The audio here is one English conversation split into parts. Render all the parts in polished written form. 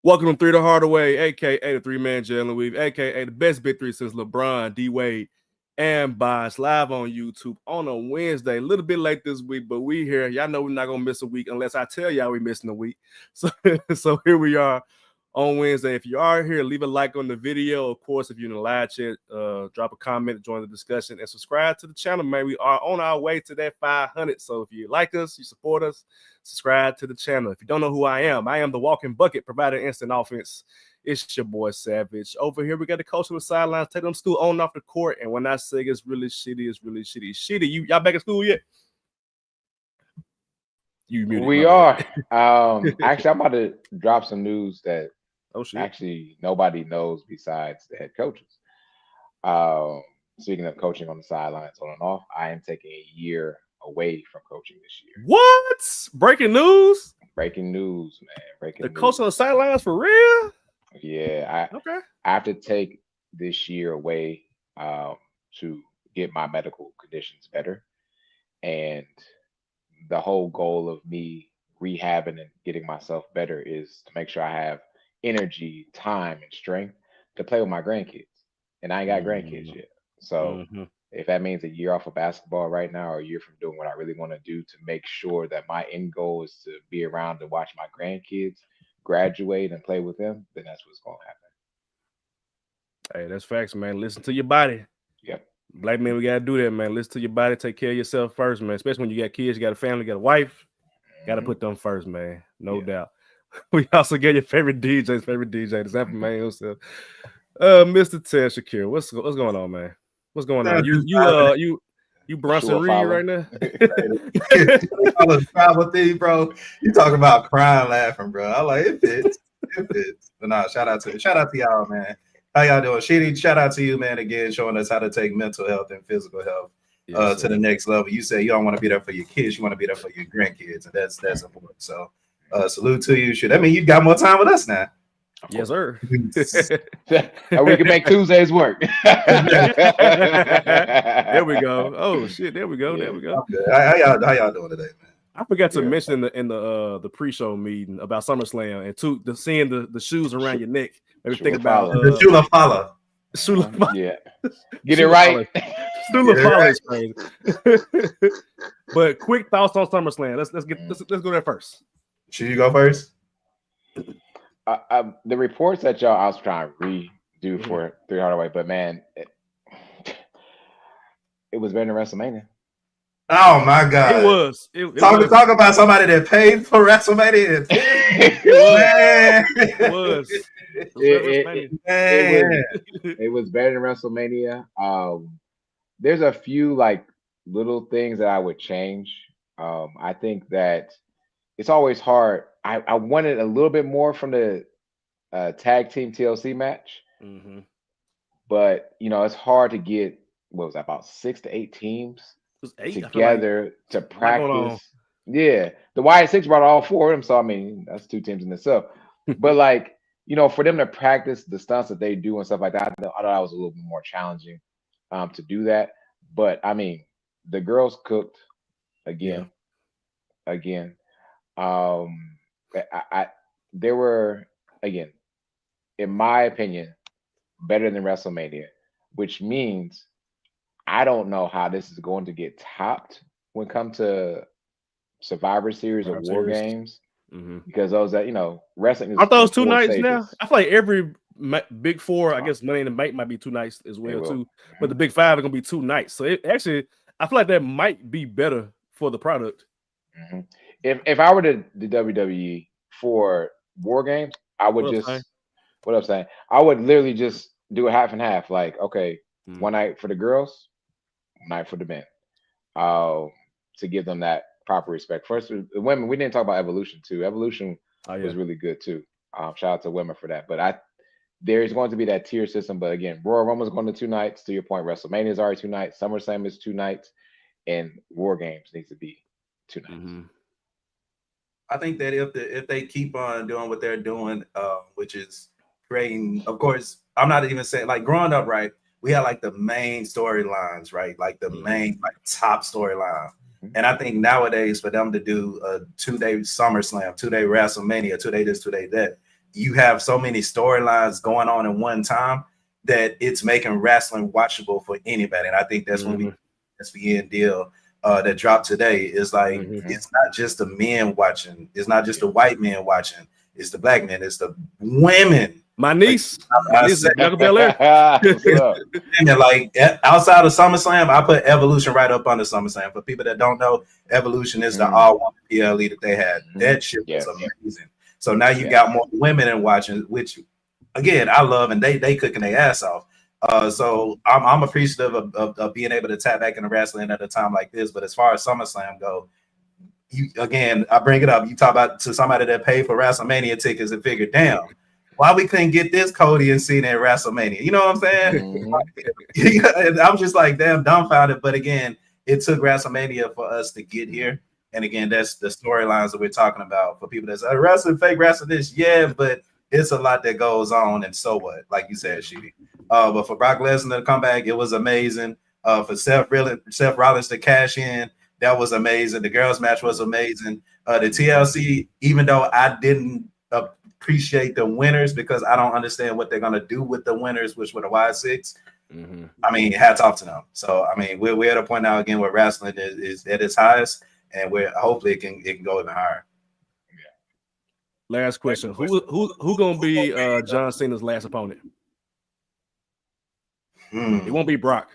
Welcome to 3 to Hardaway, a.k.a. the three-man Jalen Weave, a.k.a. the best big three since LeBron, D-Wade, and Bosh, live on YouTube on a Wednesday. A little bit late this week, but we here. Y'all know we're not going to miss a week unless I tell y'all we're missing a week. So here we are on Wednesday. If you are here, leave a like on the video. Of course, if you're in the live chat, drop a comment, join the discussion, and subscribe to the channel, man. We are on our way to that 500. So if you like us, you support us, subscribe to the channel. If you don't know who I am the walking bucket, providing instant offense. It's your boy Savage. Over here, we got the coach on the sidelines, take them to school on and off the court. And when I say it's really shitty, it's really shitty. Shitty, y'all back at school yet? We are. Actually, I'm about to drop some news that actually nobody knows besides the head coaches. Speaking of coaching on the sidelines, on and off, I am taking a year away from coaching this year. What? Breaking news? Breaking news, man. Breaking news. The coach on the sidelines for real? Yeah. I have to take this year away to get my medical conditions better. And the whole goal of me rehabbing and getting myself better is to make sure I have energy, time, and strength to play with my grandkids. And I ain't got grandkids yet. So if that means a year off of basketball right now or a year from doing what I really want to do to make sure that my end goal is to be around to watch my grandkids graduate and play with them, then that's what's going to happen. Hey, that's facts, man. Listen to your body. Yep. Black men, we got to do that, man. Listen to your body. Take care of yourself first, man. Especially when you got kids, you got a family, you got a wife. Got to put them first, man. No doubt. We also get your favorite DJ's favorite DJ, the Zampa man himself. Mr. Ted Shakir, what's going on, man? What's going on? You Bronson Reed right now? Travel thing, bro. You talking about crying, laughing, bro. I like it fits. It fits. But nah, shout out to y'all, man. How y'all doing? Shitty, shout out to you, man, again, showing us how to take mental health and physical health to the next level. You say you don't want to be there for your kids, you want to be there for your grandkids, and that's important. So salute to you. That mean you got more time with us now. Yes, sir. And we can make Tuesdays work. There we go. Oh shit, there we go. Yeah. There we go. How y'all doing today, man? I forgot to mention in the pre-show meeting about SummerSlam and seeing the shoes around your neck. Maybe think about the Shula Fala. Yeah, get it right. Shula Fala is crazy. But quick thoughts on SummerSlam. Let's go there first. Should you go first? The reports that I was trying to redo for 3 Hardaway, but man, it was better than WrestleMania. Oh my God! It was. Talk about somebody that paid for WrestleMania. It was. It was better than WrestleMania. There's a few like little things that I would change. I think that it's always hard. I wanted a little bit more from the tag team TLC match, but it's hard to get about 6 to 8 teams together to practice. Yeah, the YS6 brought all 4 of them, so I mean that's 2 teams in itself. But like for them to practice the stunts that they do and stuff like that, I thought that was a little bit more challenging to do that. But I mean, the girls cooked again. They were, again, in my opinion, better than WrestleMania, which means I don't know how this is going to get topped when it comes to Survivor Series or War Games, because those that wrestling. Are those 2 nights stages. Now? I feel like every big 4, I guess Money in the Bank might be 2 nights as well too, but the big 5 are gonna be 2 nights. So I feel like that might be better for the product. If I were to do WWE for War Games, I would what I'm saying, I would literally just do a half and half. Like, okay, 1 night for the girls, 1 night for the men, to give them that proper respect. First, the women, we didn't talk about Evolution too. Evolution was really good too. Shout out to women for that. But there's going to be that tier system. But again, Royal Rumble's going to 2 nights. To your point, WrestleMania is already 2 nights. SummerSlam is 2 nights, and War Games needs to be 2 nights. I think that if they keep on doing what they're doing, which is creating, of course, I'm not even saying like growing up, right? We had like the main storylines, right? Like the main top storyline. And I think nowadays for them to do a 2-day SummerSlam, 2-day WrestleMania, 2-day this, 2-day that, you have so many storylines going on in one time that it's making wrestling watchable for anybody. And I think that's when we SBN deal that dropped today is like it's not just the men watching, it's not just the white men watching, it's the black men, it's the women. My niece, like outside of SummerSlam, I put Evolution right up under SummerSlam. For people that don't know, Evolution is the all-woman PLE that they had. That shit was amazing. So now you got more women in watching, which again I love, and they cooking their ass off. So I'm appreciative of being able to tap back into wrestling at a time like this. But as far as SummerSlam go, I bring it up. You talk about to somebody that paid for WrestleMania tickets and figured, damn, why we couldn't get this Cody and Cena at WrestleMania? You know what I'm saying? And I'm just like, damn, dumbfounded. But again, it took WrestleMania for us to get here. And again, that's the storylines that we're talking about for people that say wrestling, fake wrestling, this, but it's a lot that goes on. And so what? Like you said, Sheedy. But for Brock Lesnar to come back, it was amazing. For Seth Rollins to cash in, that was amazing. The girls' match was amazing. The TLC, even though I didn't appreciate the winners because I don't understand what they're gonna do with the winners, which were the Y6. I mean, hats off to them. So I mean, we're at a point now again where wrestling is at its highest, and we're hopefully it can go even higher. Last question: Who gonna be John Cena's last opponent? It won't be Brock.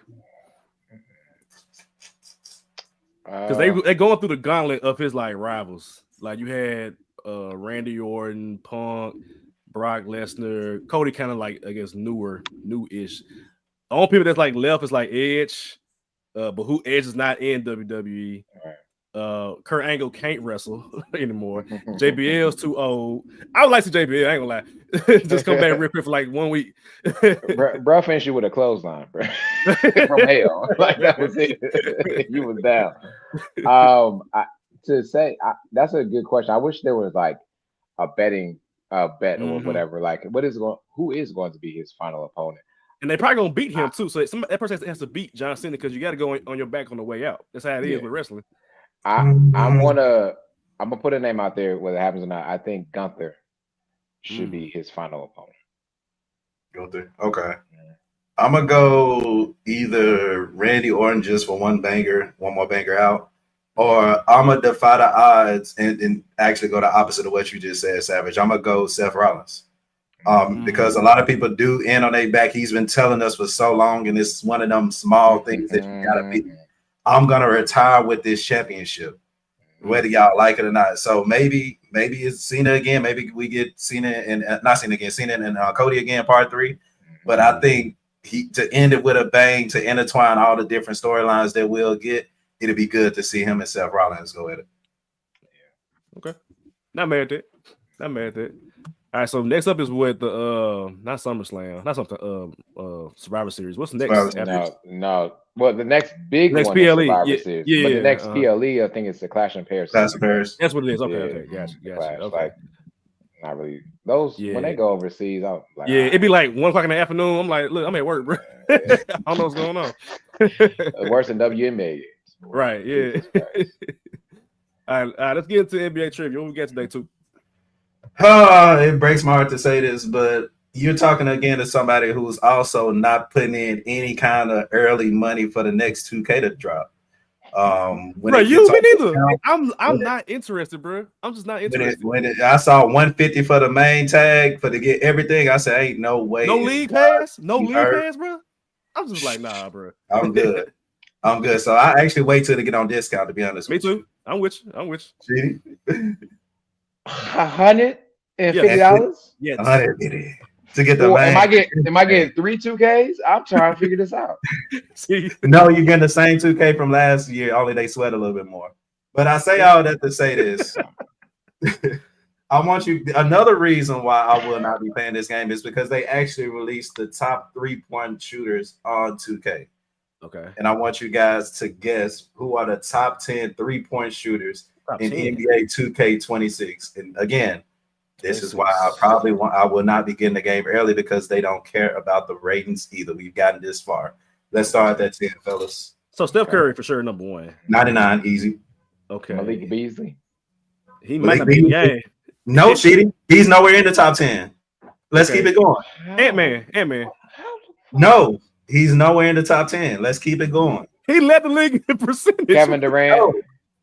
Because they going through the gauntlet of his like rivals. Like you had Randy Orton, Punk, Brock Lesnar, Cody kind of like I guess new-ish. The only people that's like left is like Edge, but who Edge is not in WWE. Kurt Angle can't wrestle anymore. JBL's too old. I would like to JBL. I ain't gonna lie. Just come back real quick for like 1 week. bro finished you with a clothesline, bro. From hell. Like that was it. You was down. That's a good question. I wish there was like a betting bet or whatever. Like, who is going to be his final opponent? And they probably gonna beat him too. So that person has to beat John Cena because you got to go on your back on the way out. That's how it is with wrestling. I'm gonna put a name out there, whether it happens or not. I think Gunther should be his final opponent. Gunther, okay. I'm gonna go either Randy Orton just for one more banger out, or I'm gonna defy the odds and actually go the opposite of what you just said, Savage. I'm gonna go Seth Rollins. Because a lot of people do end on their back. He's been telling us for so long, and it's one of them small things that you gotta be. I'm gonna retire with this championship, whether y'all like it or not. So maybe it's Cena again. Maybe we get Cena and not Cena again, Cena and Cody again, part 3. But I think to end it with a bang, to intertwine all the different storylines that we'll get, it'll be good to see him and Seth Rollins go at it. Okay, not mad at that. All right, so next up is with the not SummerSlam, not something Survivor Series. What's the next? No. Well, the next big one PLE. is Survivor Series. Yeah, but the next PLE, I think it's the Clash in Paris. Clash in Paris. That's what it is. Okay. Gotcha. Okay. Like, not really. Those when they go overseas, I'm like, it'd be like 1 o'clock in the afternoon. I'm like, look, I'm at work, bro. I don't know what's going on. Worse than WNBA. Right. Yeah. All right. Let's get into NBA trivia. What we got today, too? It breaks my heart to say this, but you're talking again to somebody who's also not putting in any kind of early money for the next 2K to drop. Me neither. I'm not interested, bro. I'm just not interested. I saw 150 for the main tag to get everything, I said, ain't no way. No league pass, bro. I'm just like, nah, bro. I'm good. So I actually wait till they get on discount, to be honest. Me too. I'm with you. $150? Yes. $150 to get the am I getting 3 2Ks? I'm trying to figure this out. See, no, you're getting the same 2K from last year, only they sweat a little bit more. But I say all that to say this. I want you. Another reason why I will not be playing this game is because they actually released the top 3-point shooters on 2K. Okay. And I want you guys to guess who are the top 10 3-point shooters in NBA 2K26. And again, this is why I will not be getting the game early, because they don't care about the ratings either. We've gotten this far. Let's start at 10, fellas. So Steph Curry for sure, number 1. 99, easy. Okay. Malik Beasley. He might not be in the game. No, Sheedy. He's nowhere in the top 10. Let's keep it going. Ant-Man. No, he's nowhere in the top 10. Let's keep it going. He led the league in percentage. Kevin Durant. No.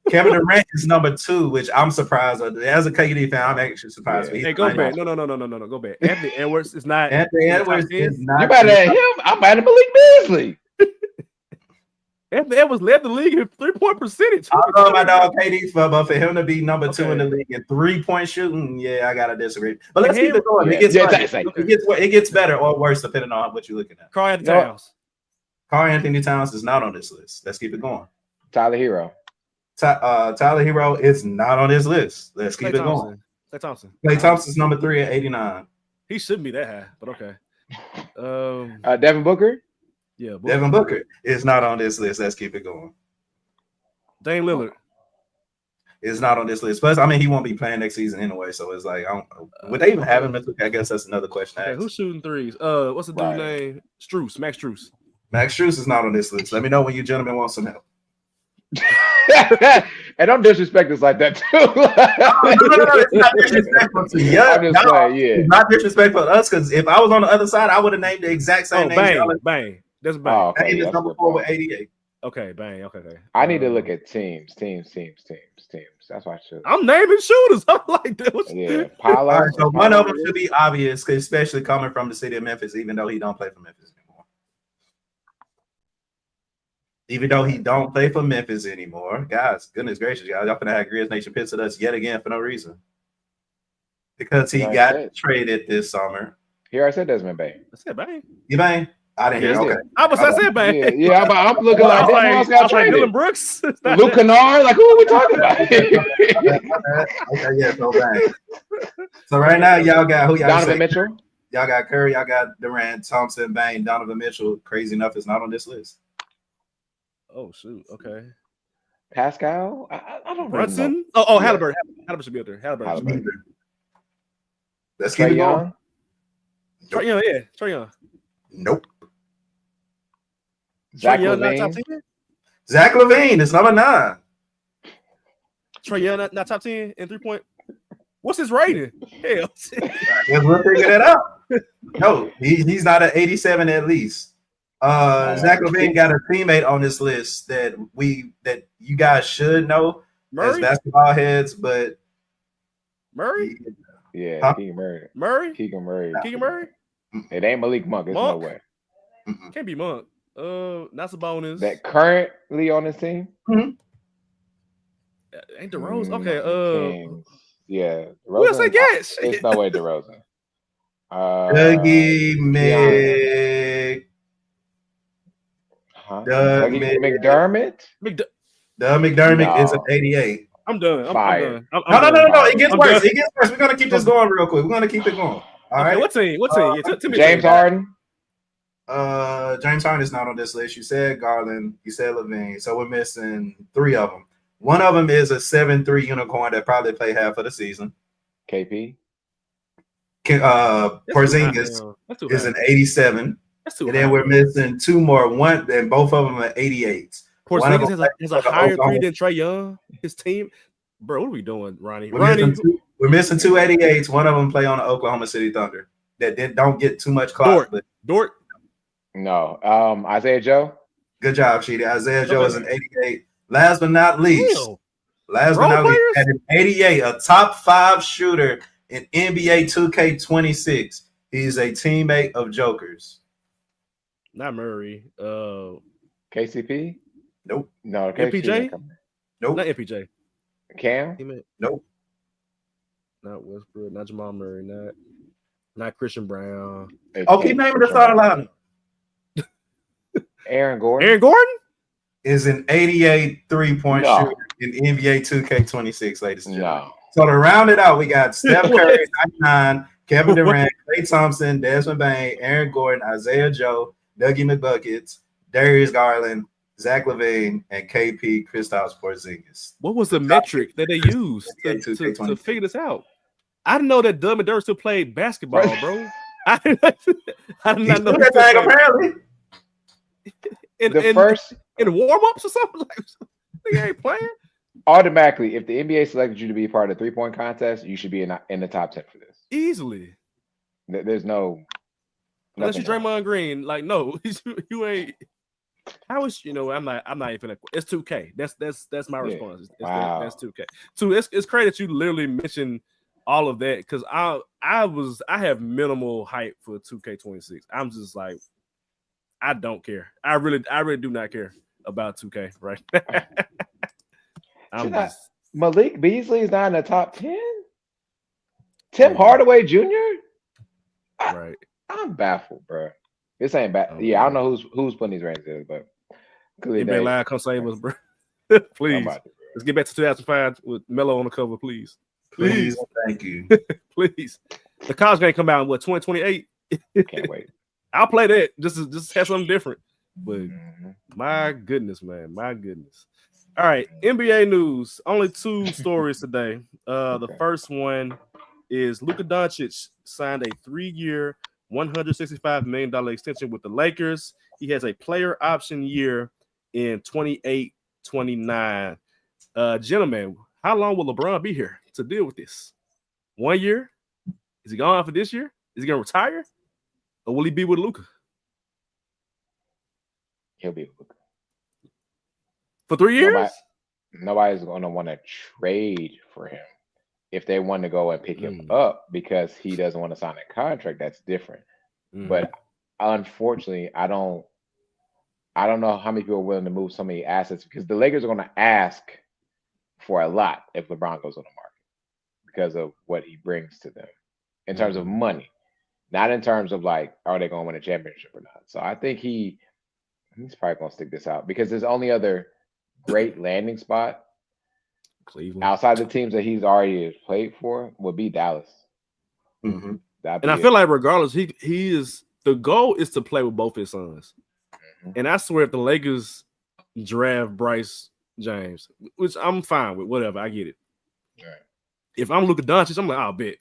Kevin Durant is number 2, which I'm surprised. As a KD fan, I'm actually surprised. Hey, go back. No. Go back. Anthony Edwards is not. Anthony Edwards is not. You better than him. I'm better than Malik Beasley. Anthony Edwards led the league in 3-point percentage. I love my dog KD, but for him to be number 2 in the league in 3-point shooting, yeah, I gotta disagree. But let's keep it going. It gets better or worse depending on what you're looking at. Karl Anthony Towns. Karl Anthony Towns is not on this list. Let's keep it going. Tyler Hero. Tyler Hero is not on this list. Let's keep it going. Klay Thompson. Klay Thompson's number 3 at 89. He shouldn't be that high, but okay. Devin Booker. Yeah, Devin Booker is not on this list. Let's keep it going. Dame Lillard is not on this list. Plus, I mean, he won't be playing next season anyway. So it's like, would they even have him? I guess that's another question. Okay, who's shooting threes? What's the dude's name? Max Strus. Max Strus is not on this list. Let me know when you gentlemen want some help. And don't disrespect us like that too. No, it's not disrespectful to you. I'm just saying, yeah. It's not disrespectful to us because if I was on the other side, I would have named the exact same name. Bang. That's Bang. Oh, okay, Bang is number 4 with 88. Okay, Bang. Okay. I need to look at teams. That's why I should. I'm naming shooters. I'm like, dude. Yeah, Paolo. Right, so one of them should be obvious, especially coming from the city of Memphis, even though he don't play for Memphis anymore. Guys, goodness gracious, guys, y'all finna have Grizz Nation pissed at us yet again for no reason. Because he got traded this summer. Here I said Desmond Bane. I said Bang. You Bang? I didn't hear. Okay. I said Bang. Yeah. I'm looking like Dylan Brooks. Luke Kennard. Like, who are we talking about? Okay, yeah, so Bang. So right now, y'all got who y'all Donovan Mitchell. Y'all got Curry. Y'all got Durant, Thompson, Bang, Donovan Mitchell. Crazy enough, is not on this list. Oh shoot. Okay. Pascal. I don't Brunson. Oh, Halliburton. Halliburton should be up there. Halliburton. Let's keep it going. Trae Young, yeah. Trae Young. Nope. Zach Young LaVine. not top 10? Zach LaVine is number 9. Trae Young not top 10 in 3-point. What's his rating? Hell. Yes, we'll figure that out. No, he's not at 87 at least. Zach LaVine got a teammate on this list that you guys should know as basketball heads, but Murray? Yeah, Keegan Murray. Keegan Murray. It ain't Malik Monk. There's no way. Can't be Monk. Not Sabonis. That currently on this team? Mm-hmm. Ain't DeRozan? Okay. Yeah. Who else they get? There's no way DeRozan. Dougie McDermott? Doug McDermott is an 88. I'm done. Fire. I'm No. done. It gets worse. It gets worse. We're gonna keep this going real quick. We're gonna keep it going. All right. What team? Yeah, James Harden. James Harden is not on this list. You said Garland. You said LaVine. So we're missing 3 of them. One of them is a 7'3" unicorn that probably played half of the season. KP. Porzingis is an 87. And then we're missing 2 more. And both of them are 88s. Porzingis has a higher three than Trae Young. His team, bro. What are we doing, Ronnie? We're missing 2 88s. One of them play on the Oklahoma City Thunder. That don't get too much clout. Dort. No. Isaiah Joe. Good job, Sheedy. Isaiah Joe is an 88. Last but not least, at an 88, a top 5 shooter in NBA 2K26. He's a teammate of Joker's. Not Murray. KCP? Nope. No. MPJ? Nope. Not MPJ. Cam? Nope. Not Westbrook. Not Jamal Murray. Not Christian Brown. Oh, keep naming the starting lineup. Aaron Gordon? Aaron Gordon? Is an 88 3-point shooter in NBA 2K26, ladies and gentlemen. No. So to round it out, we got Steph Curry, 99, Kevin Durant, Klay Thompson, Desmond Bane, Aaron Gordon, Isaiah Joe, Dougie McBuckets, Darius Garland, Zach LaVine, and KP Kristaps Porzingis. What was the metric that they used to figure this out? I didn't know that Dumb and Dirt still played basketball, bro. I did not know that thing, apparently. In warm-ups or something? Like, they ain't playing? automatically, if the NBA selected you to be part of the 3-point contest, you should be in the top 10 for this. Easily. There's no unless you nothing wrong. Draymond Green. Like, no, you ain't. How is I'm not even. It's 2K. That's my response. Wow. That's 2K. Two. It's crazy that you literally mentioned all of that because I have minimal hype for 2K26. I'm just like, I don't care. I really do not care about 2K right now. Malik Beasley is not in the top 10. Tim Hardaway Jr. Right. I'm baffled, bro. This ain't bad. Okay. Yeah, I don't know who's putting these rankings in, but NBA Live, come save us, bro. Please. Let's get back to 2005 with Melo on the cover, please. Please. Thank you. Please. The college game come out in what, 2028? Can't wait. I'll play that just have something different. But my goodness, man. My goodness. All right. NBA news. Only 2 stories today. The first one is Luka Doncic signed a 3-year, $165 million extension with the Lakers. He has a player option year in 28-29. Gentlemen, how long will LeBron be here to deal with this? 1 year? Is he gone for this year? Is he going to retire? Or will he be with Luka? He'll be with Luka. For 3 years? Nobody's going to want to trade for him. If they want to go and pick him up because he doesn't want to sign a contract, that's different. But unfortunately, I don't know how many people are willing to move so many assets because the Lakers are going to ask for a lot if LeBron goes on the market because of what he brings to them in terms of money, not in terms of like, are they going to win a championship or not? So I think he's probably going to stick this out because there's only other great landing spot Cleveland outside the teams that he's already played for would be Dallas. And I feel like regardless, he is the goal is to play with both his sons. And I swear if the Lakers draft Bryce James, which I'm fine with, whatever, I get it. Right. If I'm Luka Doncic, I'm like, I'll bet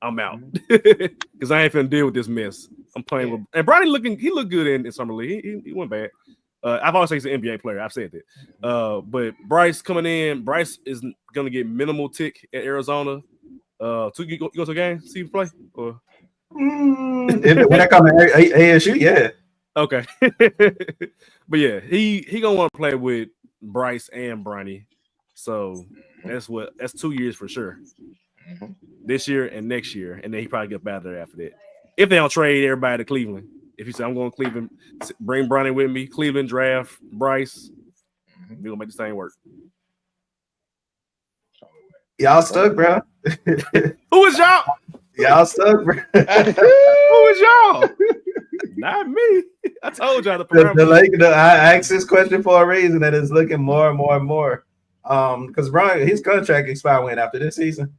I'm out because I ain't finna deal with this mess. I'm playing with, and Bronny he looked good in Summer League. He went bad. I've always said he's an NBA player. I've said that. But Bryce coming in, Bryce is gonna get minimal tick at Arizona. You go to a game, see him play? Or when I come to ASU, yeah. Okay. But yeah, he gonna want to play with Bryce and Bronny. So that's 2 years for sure. This year and next year, and then he probably get better after that. If they don't trade everybody to Cleveland. If you say I'm going to Cleveland, bring Bronny with me, Cleveland draft Bryce, we're gonna make this thing work. Y'all stuck, bro. Who is y'all? Y'all stuck, bro. Who is y'all? Not me. I told y'all I asked this question for a reason that is looking more and more and more. Because Brian, his contract expired when after this season,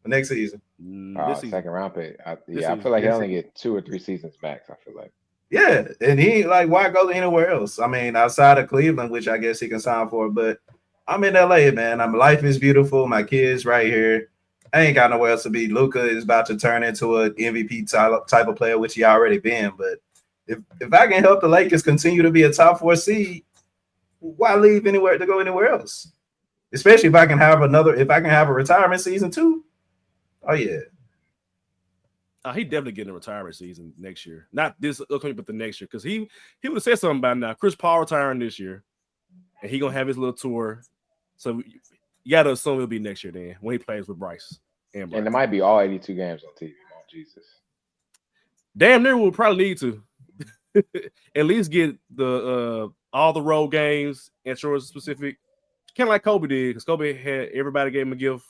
the next season. This second round pick. I feel like he only get 2 or 3 seasons max. I feel like. Yeah, and he why go anywhere else? I mean, outside of Cleveland, which I guess he can sign for, but I'm in LA, man. Life is beautiful. My kids right here. I ain't got nowhere else to be. Luka is about to turn into an MVP type of player, which he already been. But if I can help the Lakers continue to be a top 4 seed, why leave anywhere to go anywhere else? Especially if I can have a retirement season too. Oh yeah. He definitely getting a retirement season next year. Not this upcoming, but the next year. Because he would have said something about now. Chris Paul retiring this year. And he gonna have his little tour. So you gotta assume it'll be next year then when he plays with Bryce. And there might be all 82 games on TV. Oh, Jesus. Damn near we'll probably need to. At least get the all the road games and short specific. Kind of like Kobe did, because Kobe had everybody gave him a gift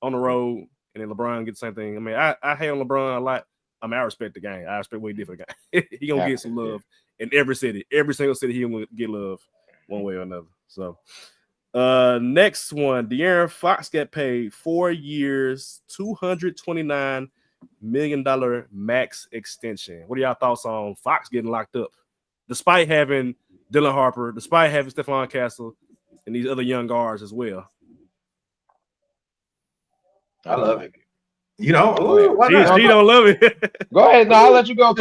on the road, and then LeBron get the same thing. I mean, I hate on LeBron a lot. I respect the game. I respect what he did for the game. He gonna get some love in every city. Every single city he gonna get love one way or another. So next one, De'Aaron Fox got paid 4 years, $229 million max extension. What are y'all thoughts on Fox getting locked up? Despite having Dylan Harper, despite having Stephon Castle, and these other young guards as well. I love it. You know, she don't love it. Go ahead. No, I'll let you go.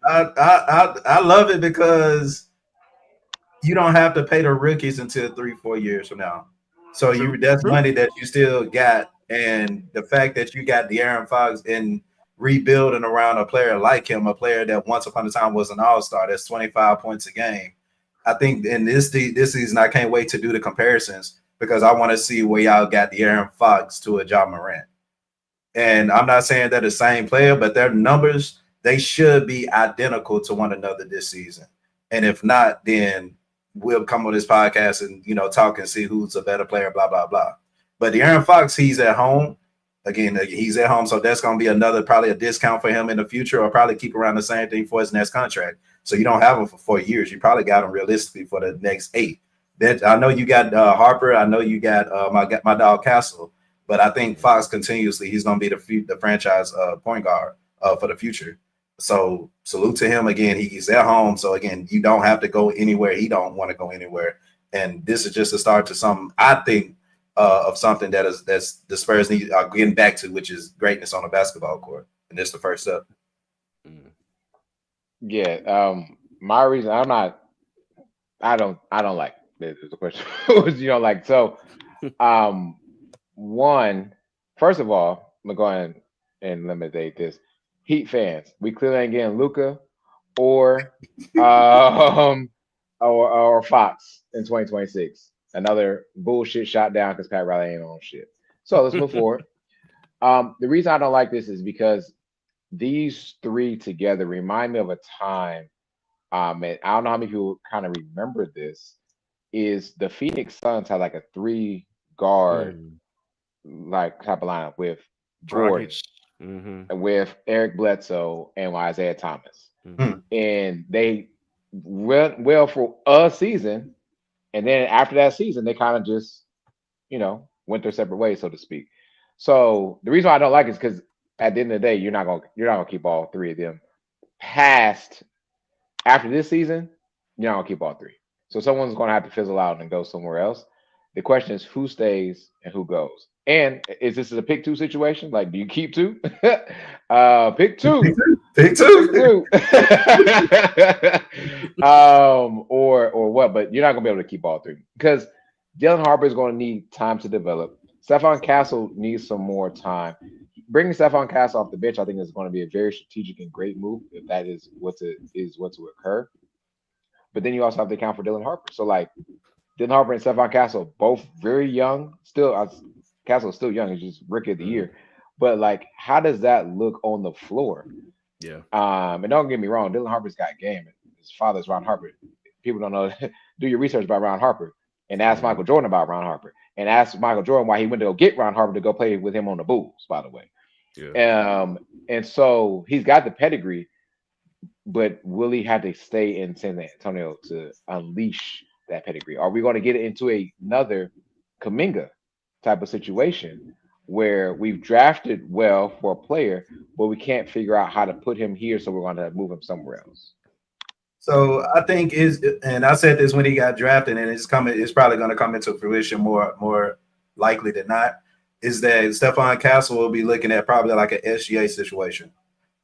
I love it because you don't have to pay the rookies until 3-4 years from now. So True. that's True. money that you still got, and the fact that you got De'Aaron Fox and rebuilding around a player like him, a player that once upon a time was an all-star, that's 25 points a game. I think in this season, I can't wait to do the comparisons because I want to see where y'all got De'Aaron Fox to a Ja Morant. And I'm not saying they're the same player, but their numbers, they should be identical to one another this season. And if not, then we'll come on this podcast and talk and see who's a better player, blah, blah, blah. But De'Aaron Fox, he's at home. Again, he's at home. So that's going to be another probably a discount for him in the future, or probably keep around the same thing for his next contract. So you don't have him for 4 years. You probably got him realistically for the next 8. That I know you got Harper. I know you got my dog Castle. But I think Fox continuously, he's going to be the franchise point guard for the future. So salute to him again. He's at home. So again, you don't have to go anywhere. He don't want to go anywhere. And this is just a start to something, I think, of something that's the Spurs need getting back to, which is greatness on the basketball court. And this is the first step. Yeah. My reason I don't like this is the question. You don't like so one, first of all, I'm going to go and eliminate this. Heat fans, we clearly ain't getting Luka or or Fox in 2026. Another bullshit shot down because Pat Riley ain't on shit. So let's move forward. The reason I don't like this is because these three together remind me of a time. And I don't know how many people kind of remember this. Is the Phoenix Suns had like a 3 guard like type of lineup with Jordan, with Eric Bledsoe, and Isaiah Thomas, and they went well for a season, and then after that season, they kind of just went their separate ways, so to speak. So the reason why I don't like it is because at the end of the day, you're not gonna keep all 3 of them past after this season. You're not gonna keep all 3. So someone's gonna have to fizzle out and go somewhere else. The question is who stays and who goes. And is this a pick 2 situation? Like, do you keep 2? Pick 2. Pick 2. Or what? But you're not gonna be able to keep all 3 because Dylan Harper is going to need time to develop. Stephon Castle needs some more time. Bringing Stephon Castle off the bench, I think, is going to be a very strategic and great move if that is what to occur. But then you also have to account for Dylan Harper. So like Dylan Harper and Stephon Castle, both very young. Castle's still young. He's just rookie of the year. But like, how does that look on the floor? Yeah. And don't get me wrong, Dylan Harper's got game. His father's Ron Harper. People don't know. Do your research about Ron Harper and ask Michael Jordan about Ron Harper and ask Michael Jordan why he went to go get Ron Harper to go play with him on the Bulls, by the way. Yeah. And so he's got the pedigree, but will he have to stay in San Antonio to unleash that pedigree? Are we going to get into another Kuminga type of situation where we've drafted well for a player, but we can't figure out how to put him here, so we're going to move him somewhere else? So I think and I said this when he got drafted, and it's probably going to come into fruition more likely than not, is that Stephon Castle will be looking at probably like an SGA situation,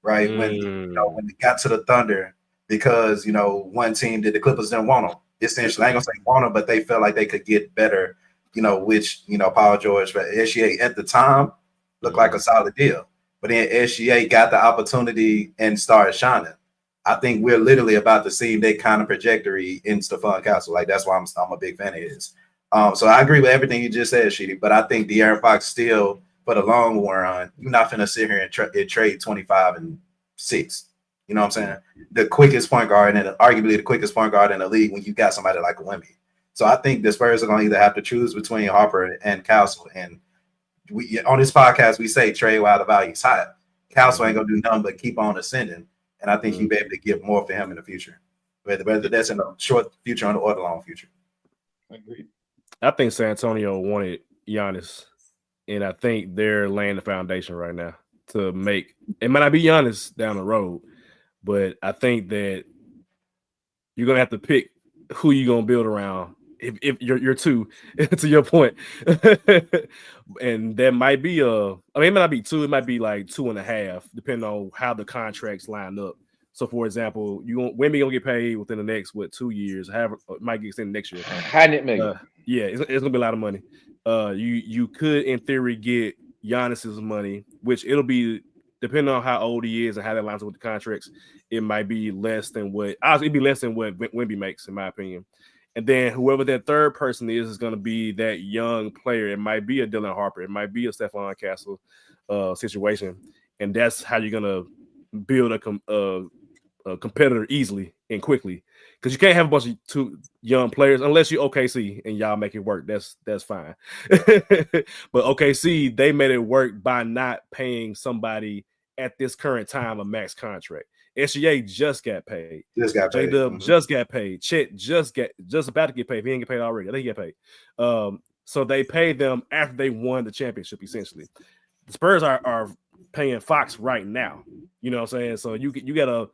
right? When they got to the Thunder, because one team the Clippers didn't want him. Essentially, I ain't gonna say want him, but they felt like they could get better, which Paul George, but SGA at the time looked like a solid deal. But then SGA got the opportunity and started shining. I think we're literally about to see that kind of trajectory in Stephon Castle. Like, that's why I'm a big fan of his. So I agree with everything you just said, Sheedy. But I think De'Aaron Fox still, for the long run, you're not finna sit here and trade 25 and 6. You know what I'm saying? The quickest point guard and arguably the quickest point guard in the league when you got somebody like Wemby. So I think the Spurs are going to either have to choose between Harper and Castle. And on this podcast, we say trade while the value's high. Castle ain't going to do nothing but keep on ascending. And I think he'll be able to give more for him in the future, whether that's in the short future or the long future. Agreed. I think San Antonio wanted Giannis, and I think they're laying the foundation right now to make it. Might not be Giannis down the road, but I think that you're gonna have to pick who you're gonna build around. If you're 2, to your point, and that might be it might not be 2, it might be like 2.5, depending on how the contracts line up. So, for example, Wemby gonna get paid within the next 2 years. However, might get extended next year. 100 million. Yeah, it's gonna be a lot of money. You could in theory get Giannis's money, which it'll be depending on how old he is and how that lines up with the contracts. It might be less than what it'd be less than what Wemby makes, in my opinion. And then whoever that third person is going to be that young player. It might be a Dylan Harper. It might be a Stephon Castle situation. And that's how you're going to build a competitor easily and quickly. Because you can't have a bunch of two young players unless you OKC and y'all make it work. That's fine. But OKC, they made it work by not paying somebody at this current time a max contract. SGA just got paid. J-Dub just got paid. Chet just about to get paid. If he didn't get paid already, I think he got paid. So they paid them after they won the championship, essentially. The Spurs are paying Fox right now. You know what I'm saying? So you got to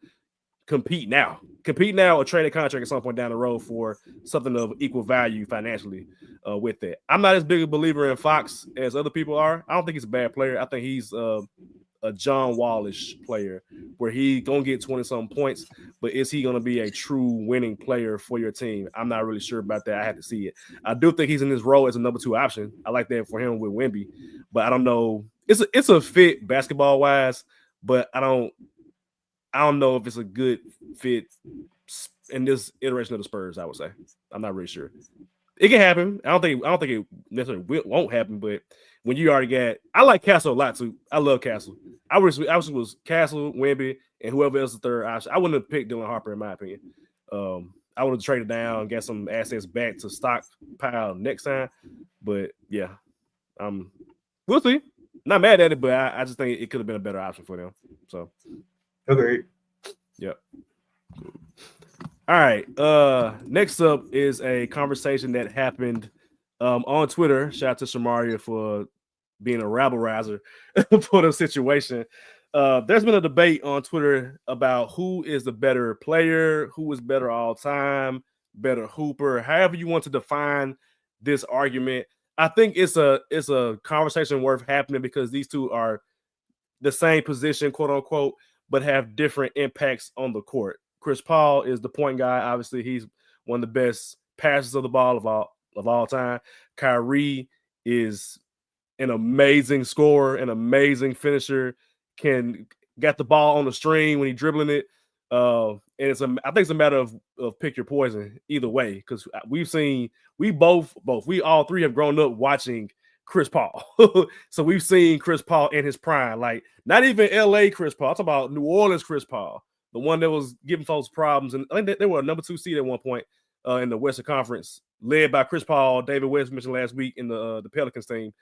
compete now or trade a contract at some point down the road for something of equal value financially with it. I'm not as big a believer in Fox as other people are. I don't think he's a bad player. I think he's a John Wallish player where he gonna get 20-something points, but is he gonna be a true winning player for your team? I'm not really sure about that. I have to see it. I do think he's in his role as a number 2 option. I like that for him with Wemby, but I don't know. It's a fit basketball wise, but I don't know if it's a good fit in this iteration of the Spurs. I would say I'm not really sure. It can happen. I don't think it necessarily won't happen, but when you already got, I like Castle a lot too. I love Castle. I was Castle, Wemby, and whoever else the third option. I wouldn't have picked Dylan Harper in my opinion. I would have traded down and got some assets back to stockpile next time. But yeah, we'll see. Not mad at it, but I just think it could have been a better option for them. So, agreed. Yep. All right. Next up is a conversation that happened on Twitter. Shout out to Shamaria for being a rabble-rouser for the situation. There's been a debate on Twitter about who is the better player, who is better all time, better hooper, however you want to define this argument. I think it's a conversation worth happening because these two are the same position, quote unquote, but have different impacts on the court. Chris Paul is the point guy. Obviously, he's one of the best passers of the ball of all time. Kyrie is an amazing scorer, an amazing finisher, got the ball on the string when he's dribbling it. And I think it's a matter of pick your poison either way, because we all three have grown up watching Chris Paul. So we've seen Chris Paul in his prime, like not even LA Chris Paul. I'm talking about New Orleans Chris Paul, the one that was giving folks problems. And I think they were a number 2 seed at one point in the Western Conference, led by Chris Paul. David West mentioned last week in the Pelicans team.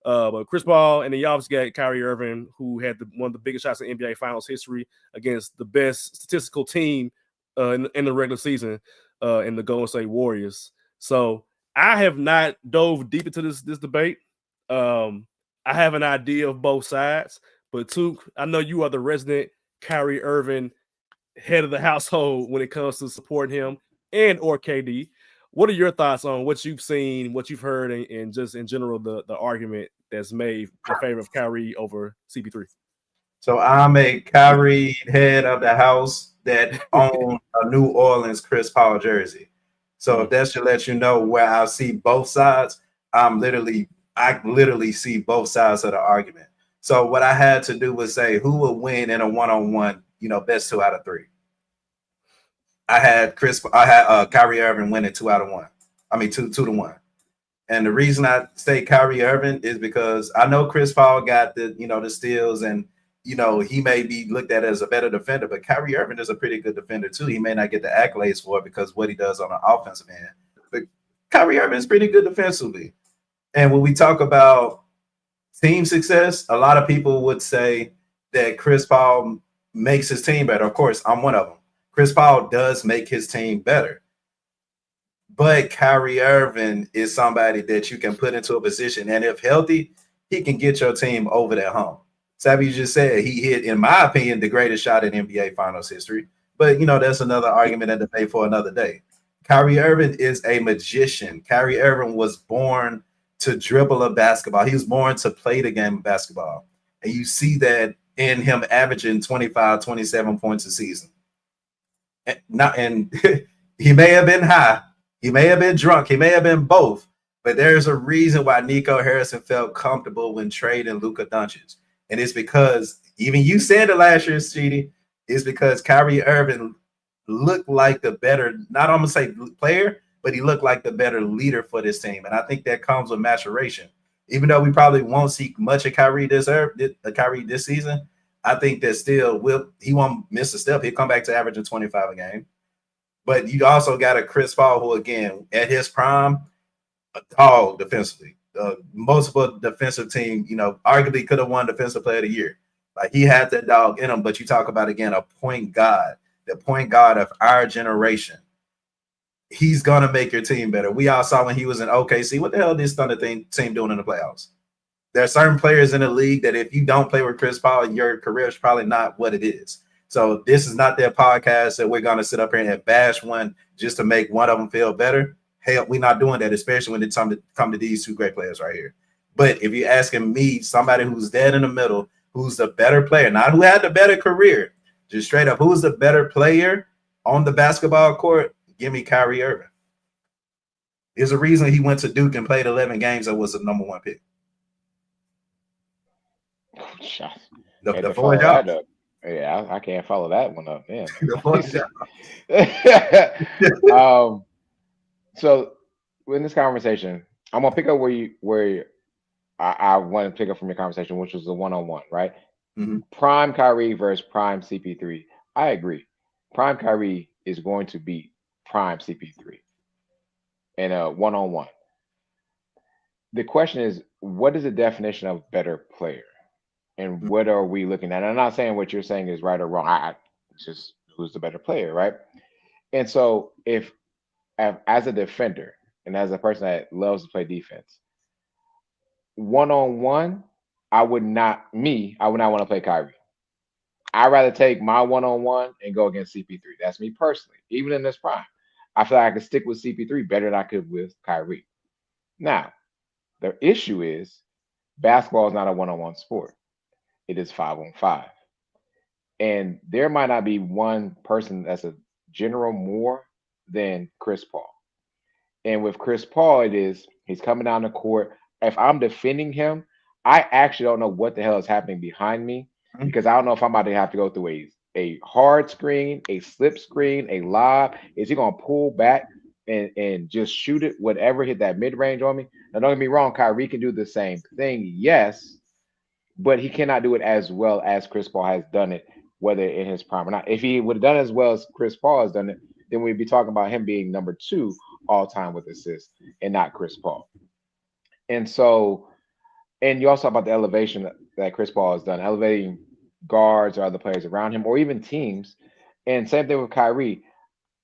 But Chris Paul, and then you obviously got Kyrie Irving, who had one of the biggest shots in NBA Finals history against the best statistical team in the regular season in the Golden State Warriors. So I have not dove deep into this debate. I have an idea of both sides, but Took, I know you are the resident Kyrie Irving head of the household when it comes to supporting him and or KD. What are your thoughts on what you've seen, what you've heard, and just in general the argument that's made in favor of Kyrie over CP3? So I'm a Kyrie head of the house that own a New Orleans Chris Paul jersey. So if that should let you know where I see both sides, I literally see both sides of the argument. So what I had to do was say who would win in a one-on-one, best 2 out of 3. I had Kyrie Irving winning 2 out of 1. I mean 2-1. And the reason I say Kyrie Irving is because I know Chris Paul got the steals and he may be looked at as a better defender, but Kyrie Irving is a pretty good defender too. He may not get the accolades for it because of what he does on the offensive end, but Kyrie Irving is pretty good defensively. And when we talk about team success, a lot of people would say that Chris Paul makes his team better. Of course, I'm one of them. Chris Paul does make his team better. But Kyrie Irving is somebody that you can put into a position, and if healthy, he can get your team over that hump. Savvy just said he hit, in my opinion, the greatest shot in NBA Finals history. But, that's another argument and debate for another day. Kyrie Irving is a magician. Kyrie Irving was born to dribble a basketball. He was born to play the game of basketball. And you see that in him averaging 25, 27 points a season. And he may have been high, he may have been drunk, he may have been both, but there's a reason why Nico Harrison felt comfortable when trading Luka Doncic. And it's because, even you said it last year, Sheedy, it's because Kyrie Irving looked like the better, not I'm gonna say player, but he looked like the better leader for this team. And I think that comes with maturation. Even though we probably won't see much of Kyrie this season, I think that still he won't miss a step. He'll come back to averaging 25 a game. But you also got a Chris Paul who, again, at his prime, a dog defensively. Multiple defensive team, arguably could have won Defensive Player of the Year. Like, he had that dog in him. But you talk about, again, a point guard, the point guard of our generation. He's gonna make your team better. We all saw when he was in OKC. What the hell is this Thunder team doing in the playoffs? There are certain players in the league that if you don't play with Chris Paul, your career is probably not what it is. So this is not their podcast that we're gonna sit up here and bash one just to make one of them feel better. Hell, we're not doing that, especially when it's come to these two great players right here. But if you're asking me, somebody who's dead in the middle, who's the better player, not who had the better career, just straight up, who's the better player on the basketball court? Give me Kyrie Irving. There's a reason he went to Duke and played 11 games and was the number one pick. The four jobs. Yeah, I can't follow that one up. Man. So in this conversation, I'm gonna pick up where I want to pick up from your conversation, which was the one-on-one, right? Mm-hmm. Prime Kyrie versus prime CP3. I agree. Prime Kyrie is going to beat prime CP3 in a one-on-one. The question is, what is the definition of better player? And what are we looking at? And I'm not saying what you're saying is right or wrong. It's just who's the better player, right? And so if as a defender and as a person that loves to play defense, one-on-one, I would not want to play Kyrie. I'd rather take my one-on-one and go against CP3. That's me personally. Even in this prime, I feel like I could stick with CP3 better than I could with Kyrie. Now, the issue is basketball is not a one-on-one sport. It is 5-on-5. And there might not be one person that's a general more than Chris Paul. And with Chris Paul, he's coming down the court. If I'm defending him, I actually don't know what the hell is happening behind me, because I don't know if I'm about to have to go through a hard screen, a slip screen, a lob. Is he going to pull back and just shoot it, whatever, hit that mid-range on me? Now, don't get me wrong, Kyrie can do the same thing, yes, but he cannot do it as well as Chris Paul has done it, whether in his prime or not. If he would have done it as well as Chris Paul has done it, then we'd be talking about him being number 2 all-time with assists and not Chris Paul. And so, and you also talk about the elevation that Chris Paul has done, elevating guards or other players around him, or even teams. And same thing with Kyrie.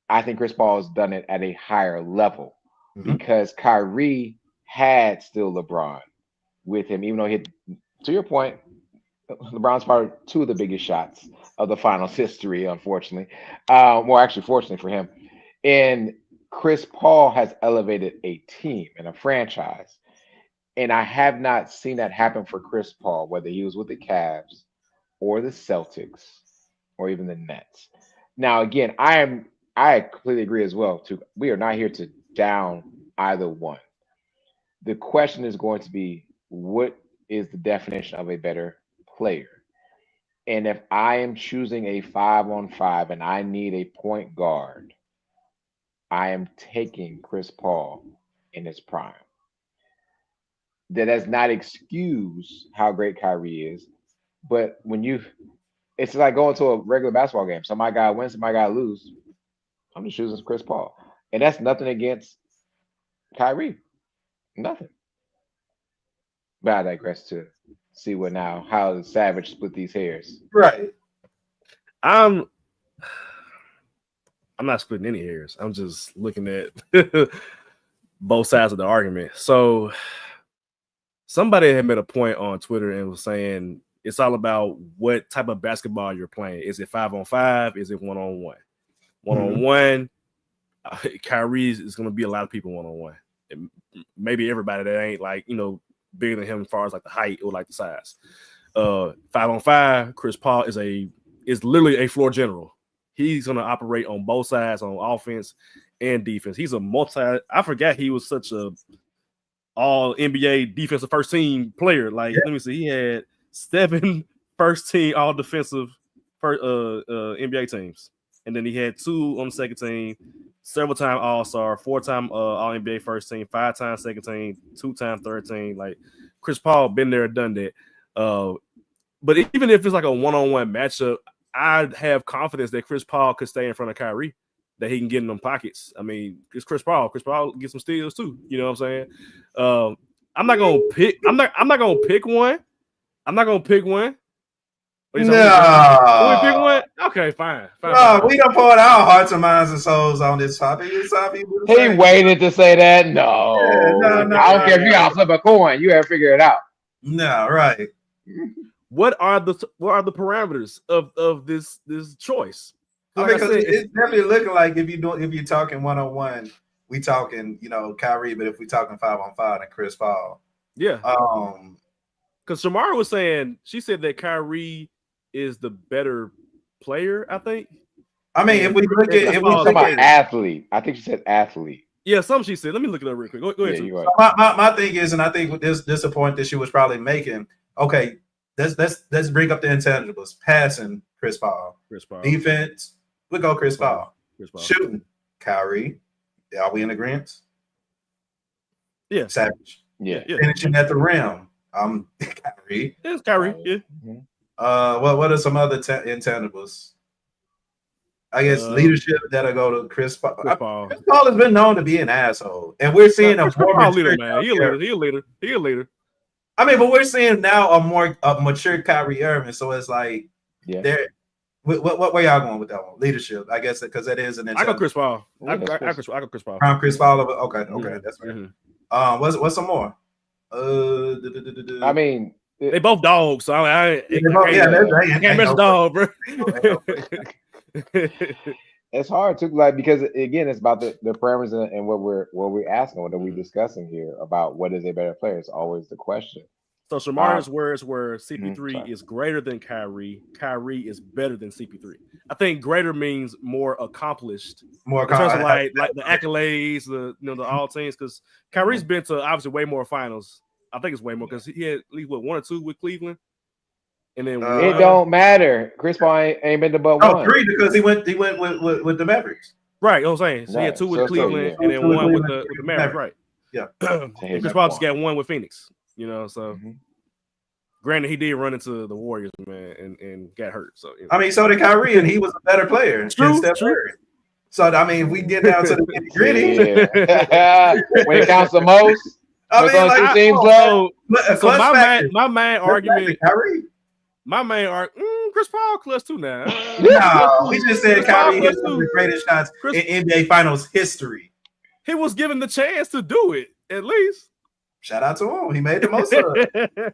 I think Chris Paul has done it at a higher level because Kyrie had still LeBron with him, even though he hit, to your point, LeBron's fired 2 of the biggest shots of the finals history, unfortunately. Well, actually, fortunately for him. And Chris Paul has elevated a team and a franchise. And I have not seen that happen for Chris Paul, whether he was with the Cavs or the Celtics or even the Nets. Now, again, I completely agree as well, too. We are not here to down either one. The question is going to be, what is the definition of a better player? And if I am choosing a 5-on-5 and I need a point guard, I am taking Chris Paul in his prime. That does not excuse how great Kyrie is, but it's like going to a regular basketball game. Somebody got to win, somebody got to lose. I'm just choosing Chris Paul. And that's nothing against Kyrie. Nothing. But I digress to see how the Savage split these hairs. Right. I'm not splitting any hairs. I'm just looking at both sides of the argument. So somebody had made a point on Twitter and was saying it's all about what type of basketball you're playing. Is it 5-on-5? Is it 1-on-1? 1-on-1, Kyrie is going to be a lot of people 1-on-1. And maybe everybody that ain't like, bigger than him as far as like the height or like the size. 5-on-5, Chris Paul is literally a floor general. he's going to operate on both sides, on offense and defense. He's a I forgot he was such a all NBA defensive first team player. Like, let me see, he had 7 first team all defensive NBA teams, and then he had 2 on the second team, several time All-Star, 4-time all NBA first team, 5-time second team, 2-time third team. Like, Chris Paul been there, done that. But even if it's like a one-on-one matchup, I have confidence that Chris Paul could stay in front of Kyrie, that he can get in them pockets. I mean, it's Chris Paul. Chris Paul gets some steals too. You know what I'm saying? I'm not gonna pick one. I'm not gonna pick one. No. We pick one? Okay, fine. We done poured our hearts and minds and souls on this topic. He waited to say that. No. Yeah, no, I don't care if you gotta flip a coin. You gotta figure it out. No, right. What are the parameters of this choice? Like because it's definitely looking like if you're talking 1-on-1, we talking, Kyrie, but if we talking 5-on-5, then Chris Paul. Yeah. Because Shamara was saying, she said that Kyrie is the better player, I think. I mean, if we talk about athlete, I think she said athlete. Yeah, something she said. Let me look it up real quick. Go ahead. Yeah, my thing is, and I think with this a point that she was probably making. Okay, let's bring up the intangibles. Passing, Chris Paul. Defense, we go Chris Paul. Shooting, Kyrie. Are we in agreement? Yeah. Savage. Yeah. Finishing at the rim. Kyrie. It's Kyrie. Yeah. What are some other intangibles? I guess leadership that'll go to Chris Paul. Chris Paul has been known to be an asshole, and we're seeing a more leader, man. He a leader. I mean, but we're seeing now a mature Kyrie Irving. So it's like, what way y'all going with that one? Leadership, I guess, because that is an. I go Chris Paul. I go Chris Paul. Chris Paul. Okay, that's right. What's some more? I mean, they both dogs, so I can't mess dog, bro. It's hard to because again, it's about the parameters and what we're asking, what are we discussing here about what is a better player? It's always the question. So Shamara's words were CP3 is greater than Kyrie. Kyrie is better than CP3. I think greater means more accomplished. More in terms of like the accolades, the all teams, because Kyrie's been to obviously way more finals. I think it's way more because he had at least 1 or 2 with Cleveland. And then it don't matter. Chris Paul ain't been to but one. 3 because he went with the Mavericks. Right, you know what I'm saying? So he had 2 with Cleveland and then 1 with the Mavericks, right? Yeah. And Chris Paul just got 1 with Phoenix, so granted he did run into the Warriors, man, and got hurt. So I mean, so did Kyrie, and he was a better player. True. So I mean, we get down to the nitty-gritty. When it counts the most. I mean, my main argument, Kyrie. My main argument, Chris Paul clutch too now. No, we just said Kyrie hit some of the greatest shots in NBA Finals history. He was given the chance to do it, at least. Shout out to him. He made the most of it.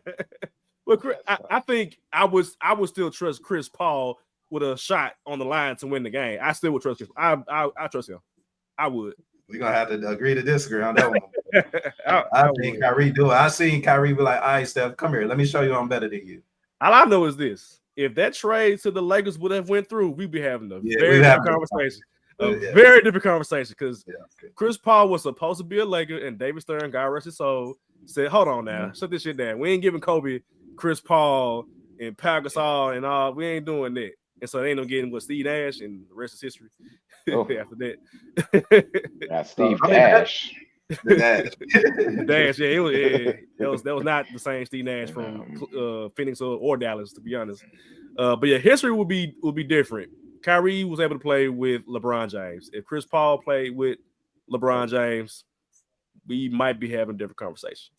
Well, I think I would still trust Chris Paul with a shot on the line to win the game. I still would trust him. I trust him. I would. We're gonna have to agree to disagree on that one. I think Kyrie do it. I seen Kyrie be like, all right, Steph, come here. Let me show you I'm better than you. All I know is this: if that trade to the Lakers would have went through, we'd be having a very different conversation. Very different conversation because Chris Paul was supposed to be a Laker, and David Stern, God rest his soul, said, "Hold on now, shut this shit down. We ain't giving Kobe, Chris Paul, and Pau Gasol and all. We ain't doing that." And so they ain't no getting with Steve Nash, and the rest is history. After that, Steve Nash. Dash, that was not the same Steve Nash from Phoenix or Dallas, to be honest. But yeah, history will be different. Kyrie was able to play with LeBron James. If Chris Paul played with LeBron James, we might be having a different conversation.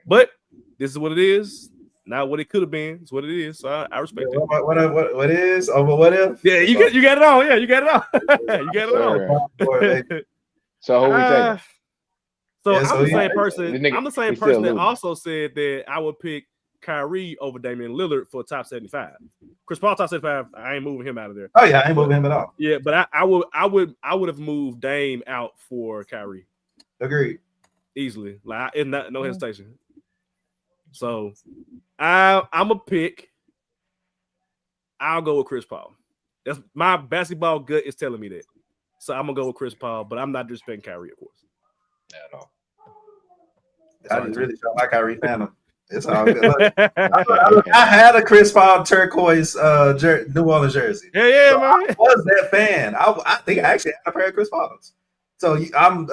But this is what it is. Not what it could have been. It's what it is. So I respect it. What is over what if? Yeah, you got it all. Yeah, you got it all. You got it all. So who we take? I'm the same person. I'm the same person that also said that I would pick Kyrie over Damian Lillard for top 75. Chris Paul top 75. I ain't moving him out of there. Oh yeah, I ain't moving him at all. Yeah, but I would have moved Dame out for Kyrie. Agreed. Easily, like no hesitation. So I'm a pick. I'll go with Chris Paul. That's my basketball gut is telling me that. So I'm gonna go with Chris Paul, but I'm not disrespecting Kyrie, of course. At all. I just really felt like Kyrie fan. It's all good. Look, I had a Chris Paul turquoise New Orleans jersey. Yeah, so man. I was that fan. I think I actually had a pair of Chris Pauls. So I'm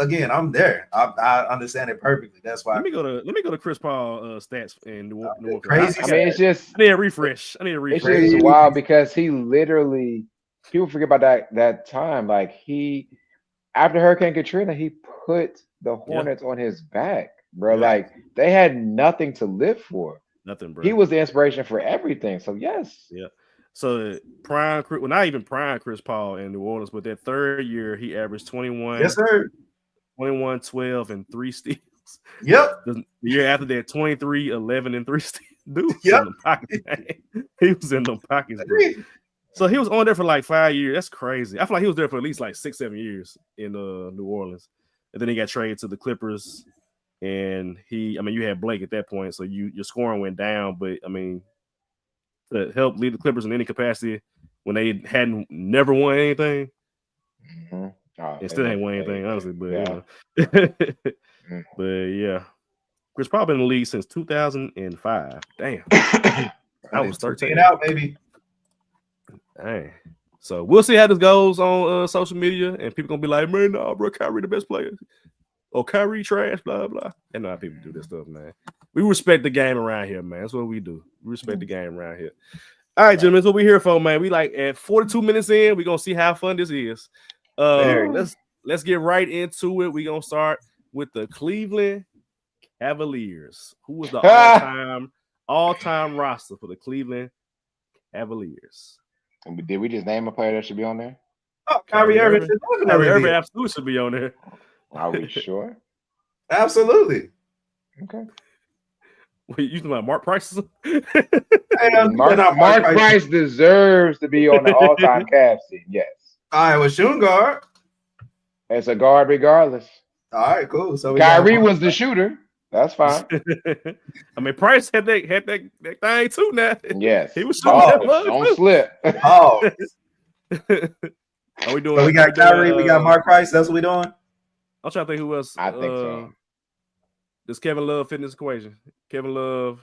there. I understand it perfectly. That's why. Let me go to Chris Paul stats in New Orleans. Crazy. I mean, it's just. I need a refresh. It's just wild because he literally. People forget about that time. Like after Hurricane Katrina, he put the Hornets on his back, bro. Yeah. Like they had nothing to live for. Nothing, bro. He was the inspiration for everything. So yes. Yeah. So not even prime Chris Paul in New Orleans, but that third year he averaged 21. Yes, sir. 21, 12, and 3 steals. Yep. The year after that, 23, 11, and 3 steals. Dude was yep. in the pockets. He was in the pockets, bro. So he was on there for like 5 years. That's crazy. I feel like he was there for at least like 6-7 years in New Orleans. And then he got traded to the Clippers. And you had Blake at that point, so your scoring went down. But to help lead the Clippers in any capacity when they hadn't never won anything. Mm-hmm. It still ain't won anything, honestly. But yeah. But yeah. Chris Paul been in the league since 2005. Damn. I was 13. Out, baby. Dang. So we'll see how this goes on social media, and people gonna be like, man, no, bro, Kyrie the best player. Or Kyrie trash, blah, blah. And know how people do this stuff, man. We respect the game around here, man. That's what we do. We respect the game around here. All right, gentlemen, that's what we here for, man. We like at 42 minutes in, we're gonna see how fun this is. Let's get right into it. We're gonna start with the Cleveland Cavaliers. Who was the all-time roster for the Cleveland Cavaliers? Did we just name a player that should be on there? Oh, Kyrie Irving. Kyrie Irving absolutely should be on there. Are we sure? Absolutely. Okay. Wait, you talking about Mark Price? Mark Price deserves to be on the all-time Cavs team. Yes. All right, well, shooting guard. It's a guard regardless. All right, cool. So Kyrie was the shooter. That's fine. Price had that thing too now. Yes. He was shooting. Don't slip. Oh. Are we doing? So we got Kyrie, we got Mark Price. That's what we doing? I'm trying to think who else. I think so. Does Kevin Love fit in this equation? Kevin Love.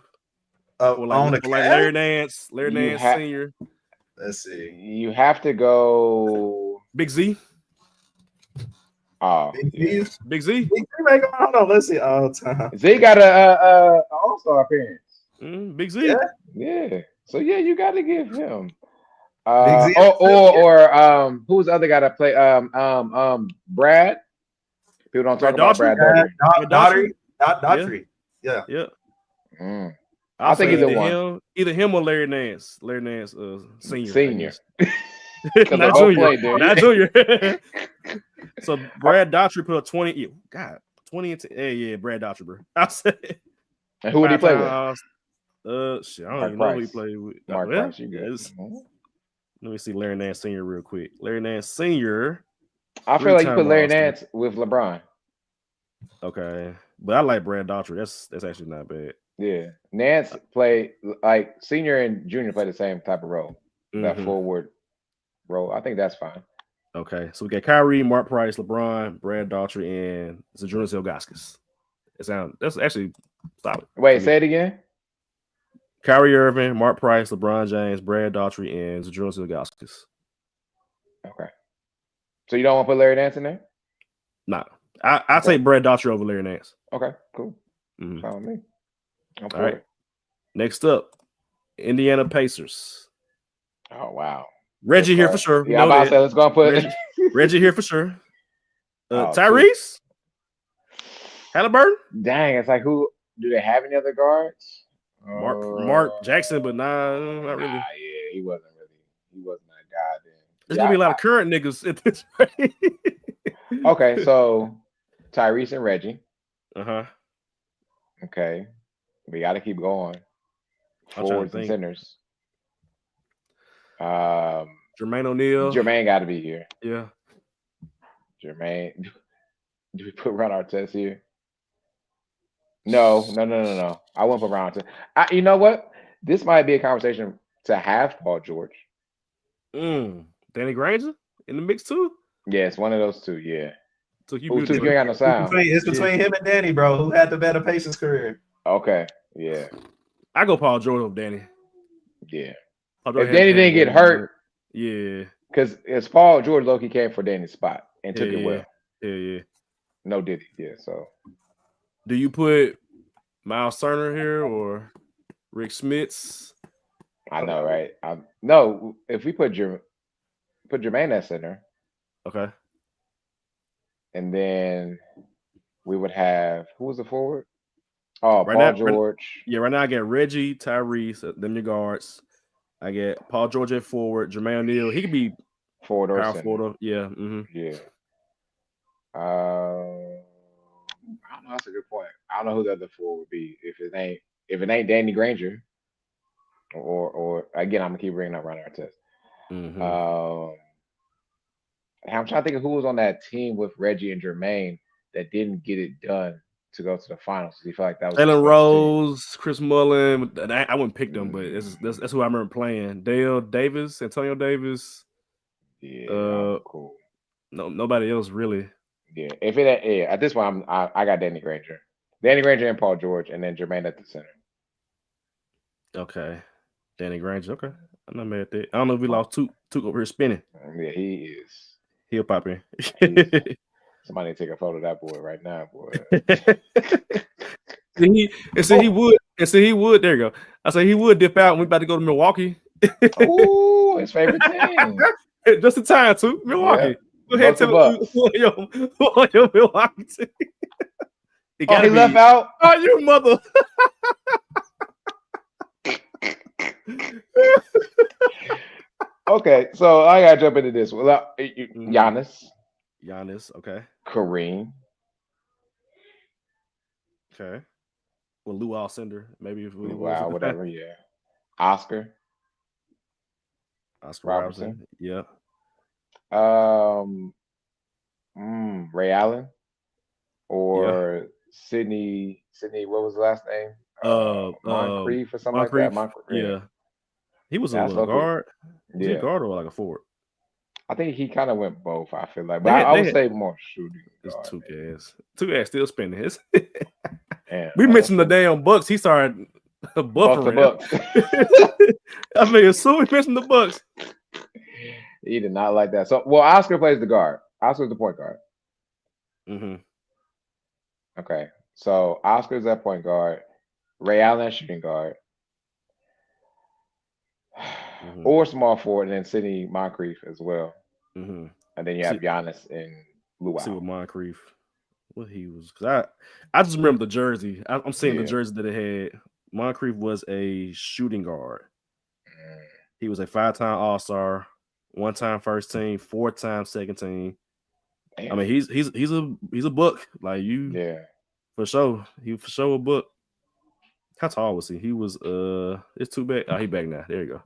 Like Larry Nance Sr. Let's see. You have to go Big Z. Oh, Big Z. Big Z. Hold on. Let's see. All time. Z got a All-Star appearance. Big Z. Yeah. So yeah, you got to give him. Big Z or who's the other guy that play? Brad. People don't talk about Brad Daughtry. Yeah. I think either him or Larry Nance. Larry Nance, senior. Not junior. Not junior. So Brad Daughtry put up 20. God, 20 and 10. Yeah, Brad Daughtry, bro. I said. And who would he play with? Shit, I don't even know who he played with. Mark Price, you good. Let me see Larry Nance Sr. real quick. Larry Nance Sr. I feel like you put Larry Nance with LeBron. Okay. But I like Brad Daughtry. That's actually not bad. Yeah. Nance played like senior and junior play the same type of role. That forward role. I think that's fine. Okay. So we got Kyrie, Mark Price, LeBron, Brad Daughtry, and Zydrunas Ilgauskas. That's actually solid. Wait, say it again. Kyrie Irving, Mark Price, LeBron James, Brad Daughtry, and Zydrunas Ilgauskas. Okay. So you don't want to put Larry Nance in there? Nah. I take Brad Daughtry over Larry Nance. Okay, cool. Fine with me. All right. Next up, Indiana Pacers. Oh, wow. Reggie here for sure. Yeah, I'm about to say, let's go and put Reggie here for sure. Tyrese? Halliburton? Dang, it's like who do they have any other guards? Mark Jackson, but not really. Yeah, he wasn't that guy then. There's gonna be a lot of current niggas at this rate. Okay, so Tyrese and Reggie. Okay. We gotta keep going. Forwards and centers. Jermaine O'Neal. Jermaine gotta be here. Yeah. Jermaine. Do we put Ron Artest here? No. I won't put Ron Artest. You know what? This might be a conversation to have Paul George. Danny Granger in the mix too. Yeah, it's one of those two. Yeah. So you Who muted two? You it. ain't got no sound. It's between him and Danny, bro. Who had the better Pacers career? Okay. Yeah. I go Paul George over Danny. Yeah. Paul George If Danny didn't get hurt, yeah, because it's Paul George Loki came for Danny's spot and took it well. Yeah. No did he? Yeah. So do you put Miles Turner here or Rick Smits? I know, right? No, if we put Jermaine at center, Okay. and then we would have who was the forward? Oh, Right Paul now, George. Right now I get Reggie, Tyrese, them your guards. I get Paul George at forward, Jermaine O'Neal. He could be Forward or power center. forward. Yeah. Yeah. I don't know. That's a good point. I don't know who the other four would be if it ain't Danny Granger, or again I'm gonna keep bringing up Ron Artest. I'm trying to think of who was on that team with Reggie and Jermaine that didn't get it done to go to the finals. You feel like that was Jalen Rose, Chris Mullin. I wouldn't pick them, but that's who I remember playing. Dale Davis, Antonio Davis. Yeah, cool. No, nobody else really. Yeah, at this point I got Danny Granger and Paul George, and then Jermaine at the center. Okay, Danny Granger. Okay, I'm not mad at that. I don't know if we lost Took over here spinning. Yeah, he is. He'll pop in. Somebody need to take a photo of that boy right now, boy. he would. There you go. I say he would dip out when we about to go to Milwaukee. Ooh, his favorite team. Just in time too. Milwaukee. Yeah. Go ahead, tell me who on your Milwaukee team. He left out. Oh, you mother. Okay, so I gotta jump into this. Well, Giannis. Okay. Kareem. Okay. Well, Lou Alcindor, maybe if we whatever, yeah. Oscar Robertson. Yeah. Ray Allen or Sidney, what was the last name? Moncrief or something like that. Moncrief. Yeah. He was a guard. Was he a guard or like a forward? I think he kind of went both, I feel like. But I would say more shooting. It's two gas still spinning his. Damn, we mentioned the damn Bucks. He started buffering. I mean, as soon as we mentioned the Bucks. He did not like that. So, Oscar plays the guard. Oscar's the point guard. Okay. So, Oscar's that point guard. Ray Allen shooting guard. Or small forward, and then Sidney Moncrief as well. And then you have Giannis and Lou. See what Moncrief, what he was, because I just remember the jersey. I'm seeing the jersey that it had. Moncrief was a shooting guard. He was a 5-time All-Star, 1-time first team, 4-time second team. Damn. I mean, he's a book. Like you, for sure. He for sure a book. How tall was he? He was it's too bad. Oh, he back now. There you go.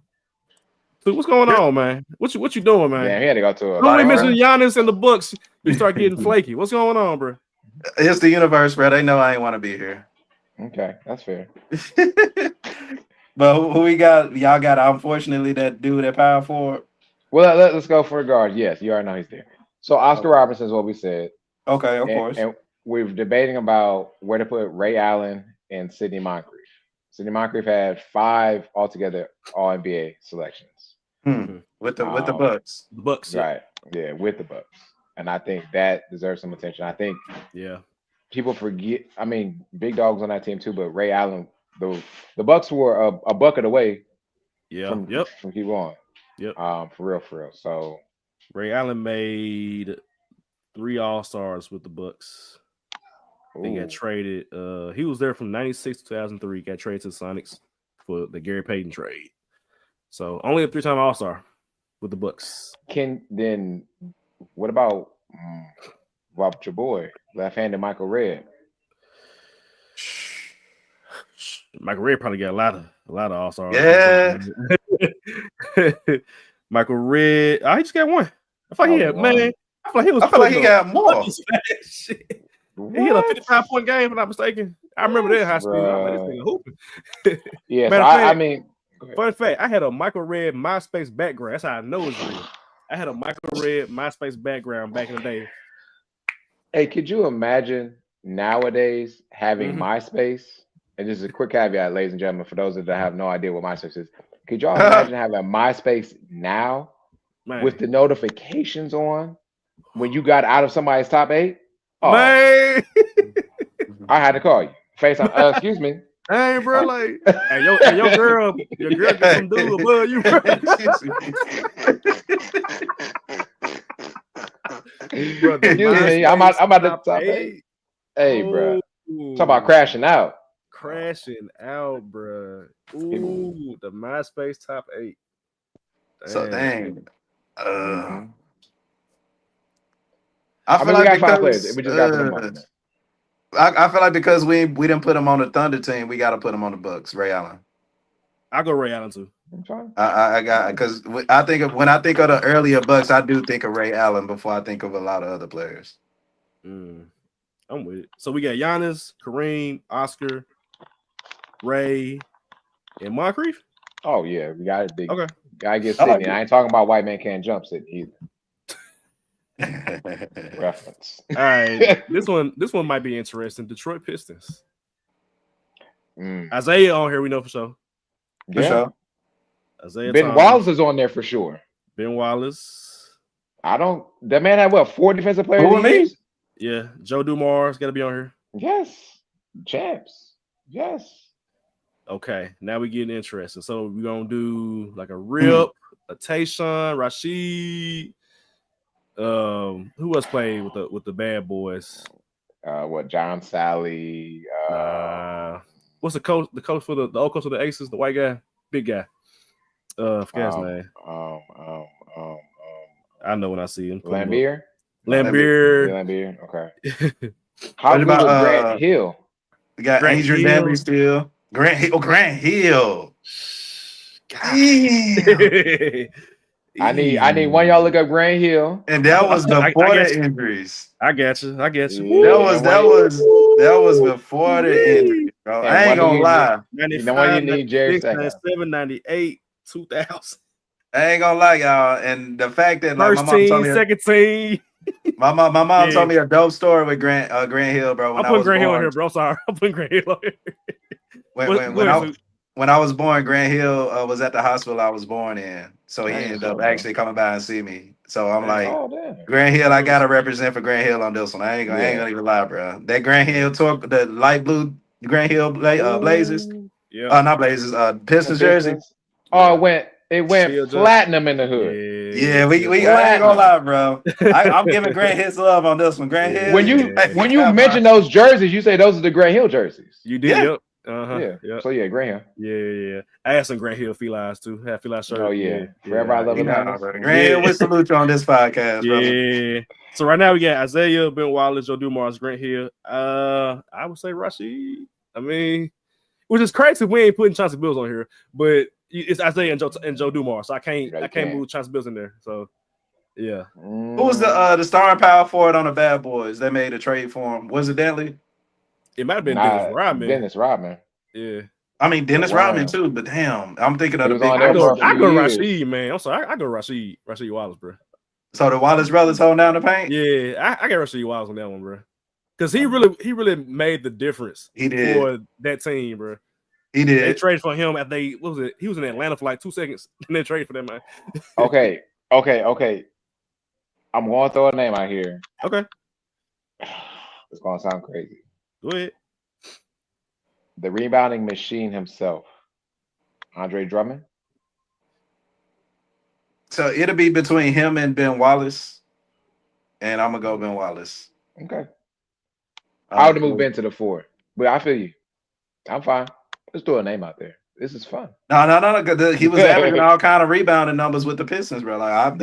So what's going on, man? What you doing, man? Yeah, he had to go to a. Only mention Giannis and the Bucks. You start getting flaky. What's going on, bro? It's the universe, bro. They know I ain't want to be here. Okay, that's fair. But who we got? Y'all got, unfortunately, that dude at power forward. Well, let's go for a guard. Yes, you already know he's there. So Oscar Robertson is what we said. Okay, of course. And we're debating about where to put Ray Allen and Sidney Moncrief. Sidney Moncrief had 5 altogether All NBA selections. With the Bucks. The Bucks, right? Yeah, with the Bucks, and I think that deserves some attention. I think, people forget. I mean, big dogs on that team too, but Ray Allen, the Bucks were a bucket away. From keep on. For real. So Ray Allen made 3 All-Stars with the Bucks. They got traded. He was there from 96 to 2003. Got traded to the Sonics for the Gary Payton trade. So only a 3-time All-Star with the Bucks. What about your boy, left-handed Michael Redd? Michael Redd probably got a lot of All-Stars. Yeah. Michael Redd. He just got 1. I thought he had, man. I feel like he got more. He had a 55-point game, if I'm not mistaken. I remember that high school. I was like, this nigga hooping. Yeah, so I mean, fun fact, I had a Michael Redd MySpace background. That's how I know it's real. I had a micro red MySpace background back in the day. Hey, could you imagine nowadays having MySpace? And this is a quick caveat, ladies and gentlemen, for those that have no idea what MySpace is. Could y'all imagine having MySpace now with the notifications on when you got out of somebody's top 8? Oh, Man, I had to call you. FaceTime. Excuse me. hey, bro, like, hey, your girl got some dude above you, bro. Excuse me, I'm at the top 8. Hey, bro, talk about crashing out. Crashing out, bro. Ooh, the MySpace top 8. Dang. So dang. I I feel mean, we like got 5 players. We just got to the mark. I feel like because we didn't put him on the Thunder team, we got to put him on the Bucks. Ray Allen. I go Ray Allen too. I got because I think when I think of the earlier Bucks, I do think of Ray Allen before I think of a lot of other players. I'm with it. So we got Giannis, Kareem, Oscar, Ray, and Moncrief. Oh yeah, we got it. Okay, gotta get Sydney. I ain't talking about white man can't jump Sydney either. Reference. All right, this one might be interesting. Detroit Pistons. Isaiah on here, we know for sure. For sure. Isaiah Ben Thomas. Wallace is on there for sure. Ben Wallace. That man had what, 4 defensive players? Who me? Yeah, Joe Dumars got to be on here. Yes, champs. Yes. Okay, now we getting interesting. So we're gonna do like a Rip, a Tayshaun, Rashid. Who else played with the bad boys? What, John Sally? What's the coach? The coach for the old coach of the Aces, the white guy, big guy. Forget his name. I know when I see him. Lambeer. Okay. How about Grant Hill? We got Adrian Danby still. Grant Hill. Damn. I need one of y'all look up Grant Hill. And that was before the injuries. I got you. Yeah, that was before the injuries, bro. I ain't gonna lie. 95, you need Jerry 97, 98, 2000. I ain't gonna lie, y'all. And the fact that first my mom team, told me second team. My mom told me a dope story with Grant Hill, bro. I'm putting Grant Hill on here, bro. Sorry, I'm putting Grant Hill on here. When I was born, Grant Hill was at the hospital I was born in, so he ended up actually coming by and see me. So I'm like, Grant Hill, I gotta represent for Grant Hill on this one. I ain't gonna even lie, bro. That Grant Hill took the light blue Grant Hill Blazers, not Blazers, Pistons jersey. Oh, it went platinum in the hood. Yeah, we ain't gonna lie, bro. I'm giving Grant his love on this one. Grant Hill. When you mention those jerseys, you say those are the Grant Hill jerseys. You did, yep. Yeah. So yeah, Grant Hill. Yeah. I had some Grant Hill felines too. I had feline shirt. Oh yeah. Forever I love him. Grant Hill, we salute you on this podcast, yeah. Bro. So right now we got Isaiah, Ben Wallace, Joe Dumars, Grant Hill. I would say Rashid. I mean, which is crazy. We ain't putting Chauncey Bills on here, but it's Isaiah and Joe Dumars. So I can't move Chauncey Bills in there. So yeah. Who was the starring power forward on the Bad Boys? They made a trade for him. Was it Dentley? It might have been Dennis Rodman. Yeah. I mean Dennis Rodman too, but damn, I'm thinking of the big. I go Rashid, man. I'm sorry, I go Rashid Wallace, bro. So the Wallace brothers holding down the paint. Yeah, I got Rashid Wallace on that one, bro. Because he really made the difference. He did for that team, bro. He did. They traded for him after he was in Atlanta for like 2 seconds, and they traded for that man. Okay. I'm going to throw a name out here. Okay. It's going to sound crazy. Go ahead. The rebounding machine himself, Andre Drummond. So it'll be between him and Ben Wallace, and I'm gonna go Ben Wallace. Okay. I would have moved Ben to the 4, but I feel you. I'm fine. Let's throw a name out there. This is fun. No. He was averaging all kind of rebounding numbers with the Pistons, bro. Like I'm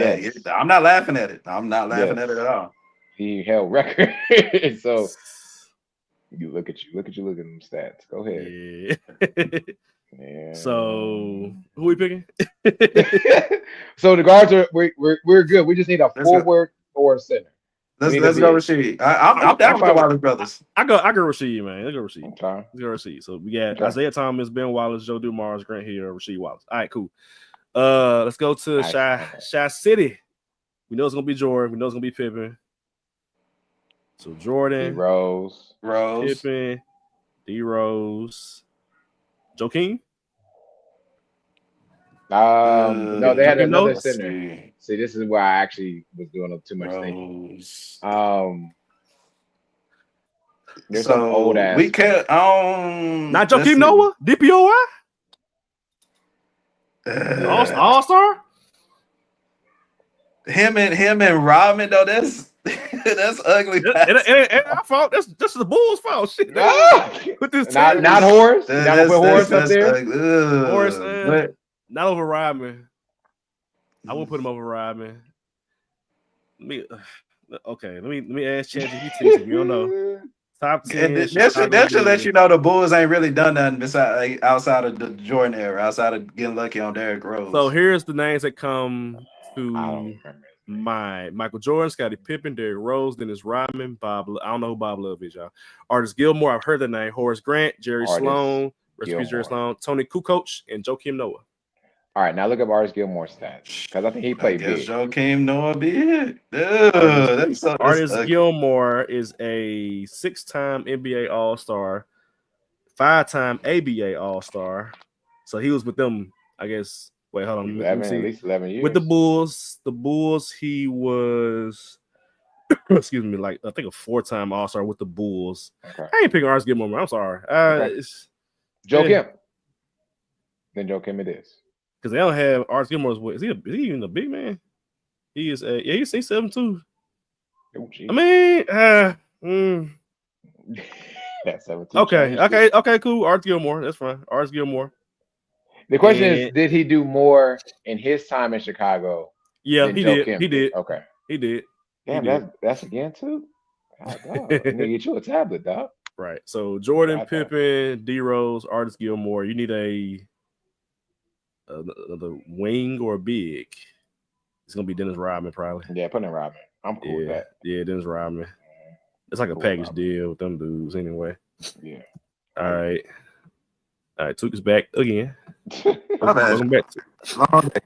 not laughing at it. I'm not laughing at it at all. He held record. So you look at them stats. Go ahead. Yeah. So who we picking? So the guards are we're good. We just need a forward or a center. Let's go Rashid. I'm down with the Wallace brothers. I go Rashid, man. Let's go Rashid. Okay. Let's go Rashid. So we got Isaiah Thomas, Ben Wallace, Joe Dumars, Grant Hill, Rashid Wallace. All right, cool. Let's go to Shy City. We know it's gonna be Jordan. We know it's gonna be Pippen. So Jordan, Rose, Pippen, D Rose, Joakim. No, they had Joakim another Noah? center. See, this is where I actually was doing too much thinking. There's some old ass. We can't. Not Joakim Noah. DPOY. All star. Him and Rodman though. That's ugly. It ain't our fault. That's the Bulls' fault. Shit. Put this not Horace. You're not gonna put Horace up there. Horace, not over Rodman. I wouldn't put him over Rodman. Okay, let me ask ChatGPT. You don't know. Top 10. That should let you know the Bulls ain't really done nothing besides outside of the Jordan era, outside of getting lucky on Derrick Rose. So here's the names that come to mind: Michael Jordan, Scottie Pippen, Derrick Rose. Then it's Rodman, Bob. I don't know who Bob Love is, y'all. Artis Gilmore, I've heard the name. Horace Grant, Jerry Sloan, Jerry Sloan, Tony Kukoc, and Joakim Noah. All right, now look up Artis Gilmore's stats because I think he played big. Joakim Noah big. Artis Gilmore is a 6-time NBA All-Star, 5-time ABA All-Star. So he was with them, I guess. Wait, hold on. At least 11 years. With the Bulls, he was, excuse me, like I think a 4-time All-Star with the Bulls. Okay. I ain't picking Artis Gilmore. I'm sorry. It's Joakim. Then Joakim it is. Because they don't have Artis Gilmore. Is he even a big man? He is he's 7'2". Oh, I mean, that's 17. Okay, cool. Artis Gilmore, that's fine. Artis Gilmore. The question is, did he do more in his time in Chicago? Yeah, he did. He did. Okay, he did. Damn, that's again too. God, dog. I'm gonna get you a tablet, dog. Right. So Jordan, Pippen, D Rose, Artis Gilmore. You need the wing or big. It's gonna be Dennis Rodman probably. Yeah, put in Rodman. I'm cool with that. Yeah, Dennis Rodman. It's like a package deal with them dudes anyway. Yeah. All right. Took us back again. Welcome back. Long day.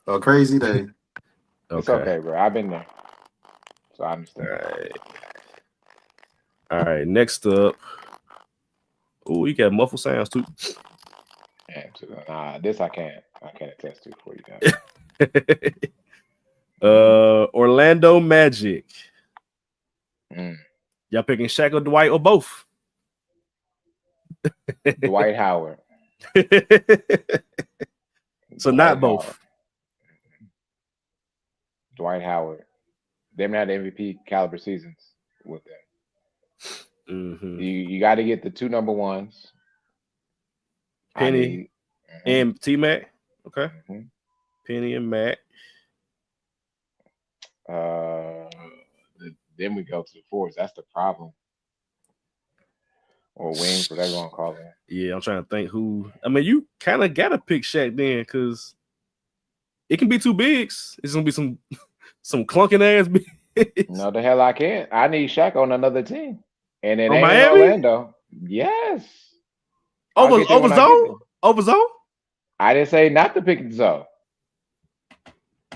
A crazy day. It's okay, bro. I've been there, so I understand. All right. Next up. Oh, you got muffled sounds too. Nah, this I can't attest to for you guys. Orlando Magic. Y'all picking Shaq or Dwight or both? Dwight Howard. So not both. Dwight Howard. They've had MVP caliber seasons with them. Mm-hmm. You got to get the 2 number ones. Penny and T-Mac. Okay. Penny and Mac. Then we go to the forwards. That's the problem. Or wings, whatever you want to call it. Yeah, I'm trying to think who. I mean, you kind of got to pick Shaq then because it can be 2 bigs. It's going to be some clunking ass bigs. No, the hell I can't. I need Shaq on another team. And it ain't Miami? Orlando. Yes. Over Zoe? Over Zoe? I didn't say not to pick Zoe.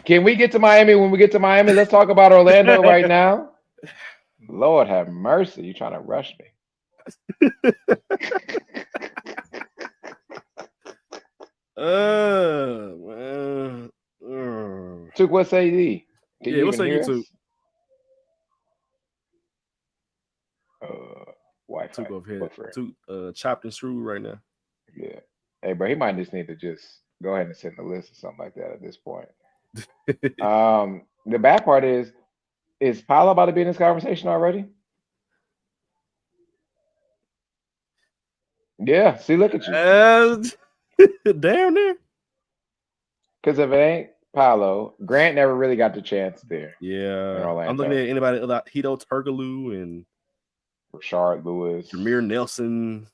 Can we get to Miami when we get to Miami? Let's talk about Orlando right now. Lord have mercy. You trying to rush me. Took what say thee? Yeah, what's say you took? Wi-Fi. Took over here. Chopped and screwed right now. Yeah. Hey, bro, he might just need to just go ahead and send the list or something like that at this point. The bad part is Paolo about to be in this conversation already? Yeah, see, look at you. Down there. Because if it ain't Paolo, Grant never really got the chance there. Yeah. I'm looking at anybody like Hito Turkoglu and Rashard Lewis, Jameer Nelson,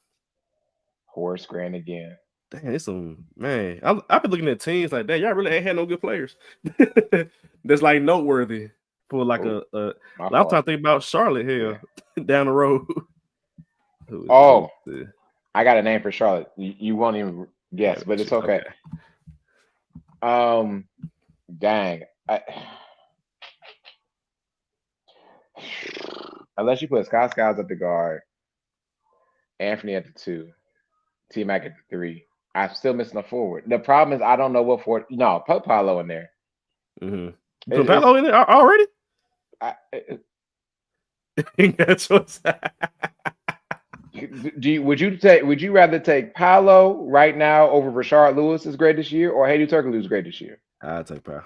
Horace Grant again. Dang, it's some man. I've been looking at teams like that. Y'all really ain't had no good players. That's like noteworthy for like I'm trying to think about Charlotte here down the road. I got a name for Charlotte. You won't even guess, but it's okay. Dang. Unless you put Scott Skiles at the guard, Anthony at the 2, T Mac at the 3. I'm still missing a forward. The problem is I don't know what forward. No, put Paolo in there. You put Paolo in there already? That's what's Would you rather take Paolo right now over Rashard Lewis's great this year or Hayden Turkoglu's great this year? I'll take Paolo.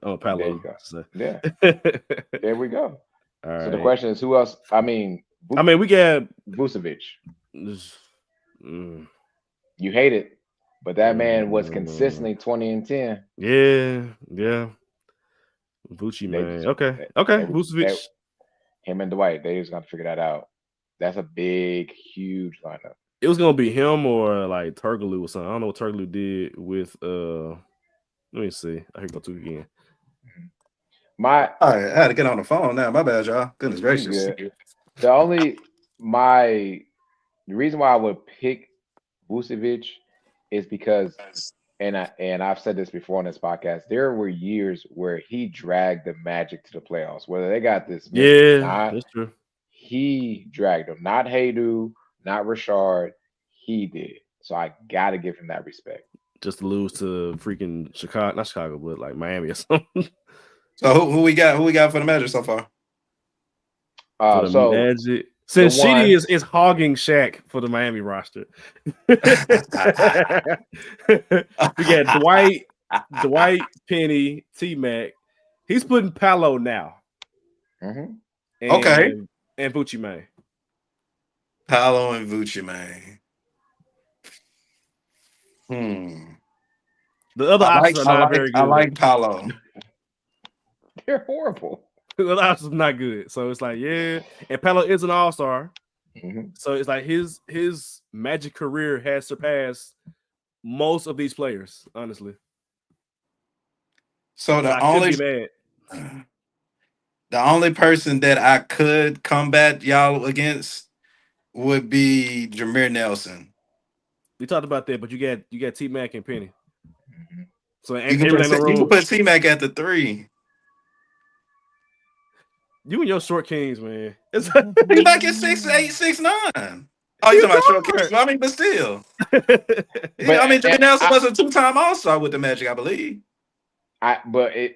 Oh, Paolo. There you go. So. Yeah. There we go. All right. So the question is, who else? I mean, we got Vucevic. You hate it, but that man was consistently 20 and 10. Yeah. Vucci, man. Okay. Vucevic. Him and Dwight, they just gotta figure that out. That's a big, huge lineup. It was gonna be him or like Turkoglu or something. I don't know what Turkoglu did with let me see. I can go to it again. I had to get on the phone now. My bad, y'all. Goodness gracious. The reason why I would pick Vucevic is because, and I've said this before on this podcast, there were years where he dragged the Magic to the playoffs. Whether they got this, that's true. He dragged them, not Haydu, not Rashard. He did. So I gotta give him that respect. Just to lose to freaking not Chicago, but like Miami or something. So who we got? Who we got for the Magic so far? For the Magic. Since Sheedy is hogging Shaq for the Miami roster. We got Dwight, Penny, T-Mac. He's putting Paolo now. Mm-hmm. And Vucci May. Paolo and Vucci May. The other options are not very good. I like Paolo. They're horrible. The other options are not good. So it's like, yeah. And Paolo is an all-star. Mm-hmm. So it's like his Magic career has surpassed most of these players, honestly. So the only person that I could combat y'all against would be Jameer Nelson. We talked about that, but you got T-Mac and Penny. Mm-hmm. So you can put T-Mac at the 3. You and your short kings, man. He's back at 6'8", 6'9". Oh, you talking about short kings? I mean, but still. Jameer Nelson was a 2-time All-Star with the Magic, I believe.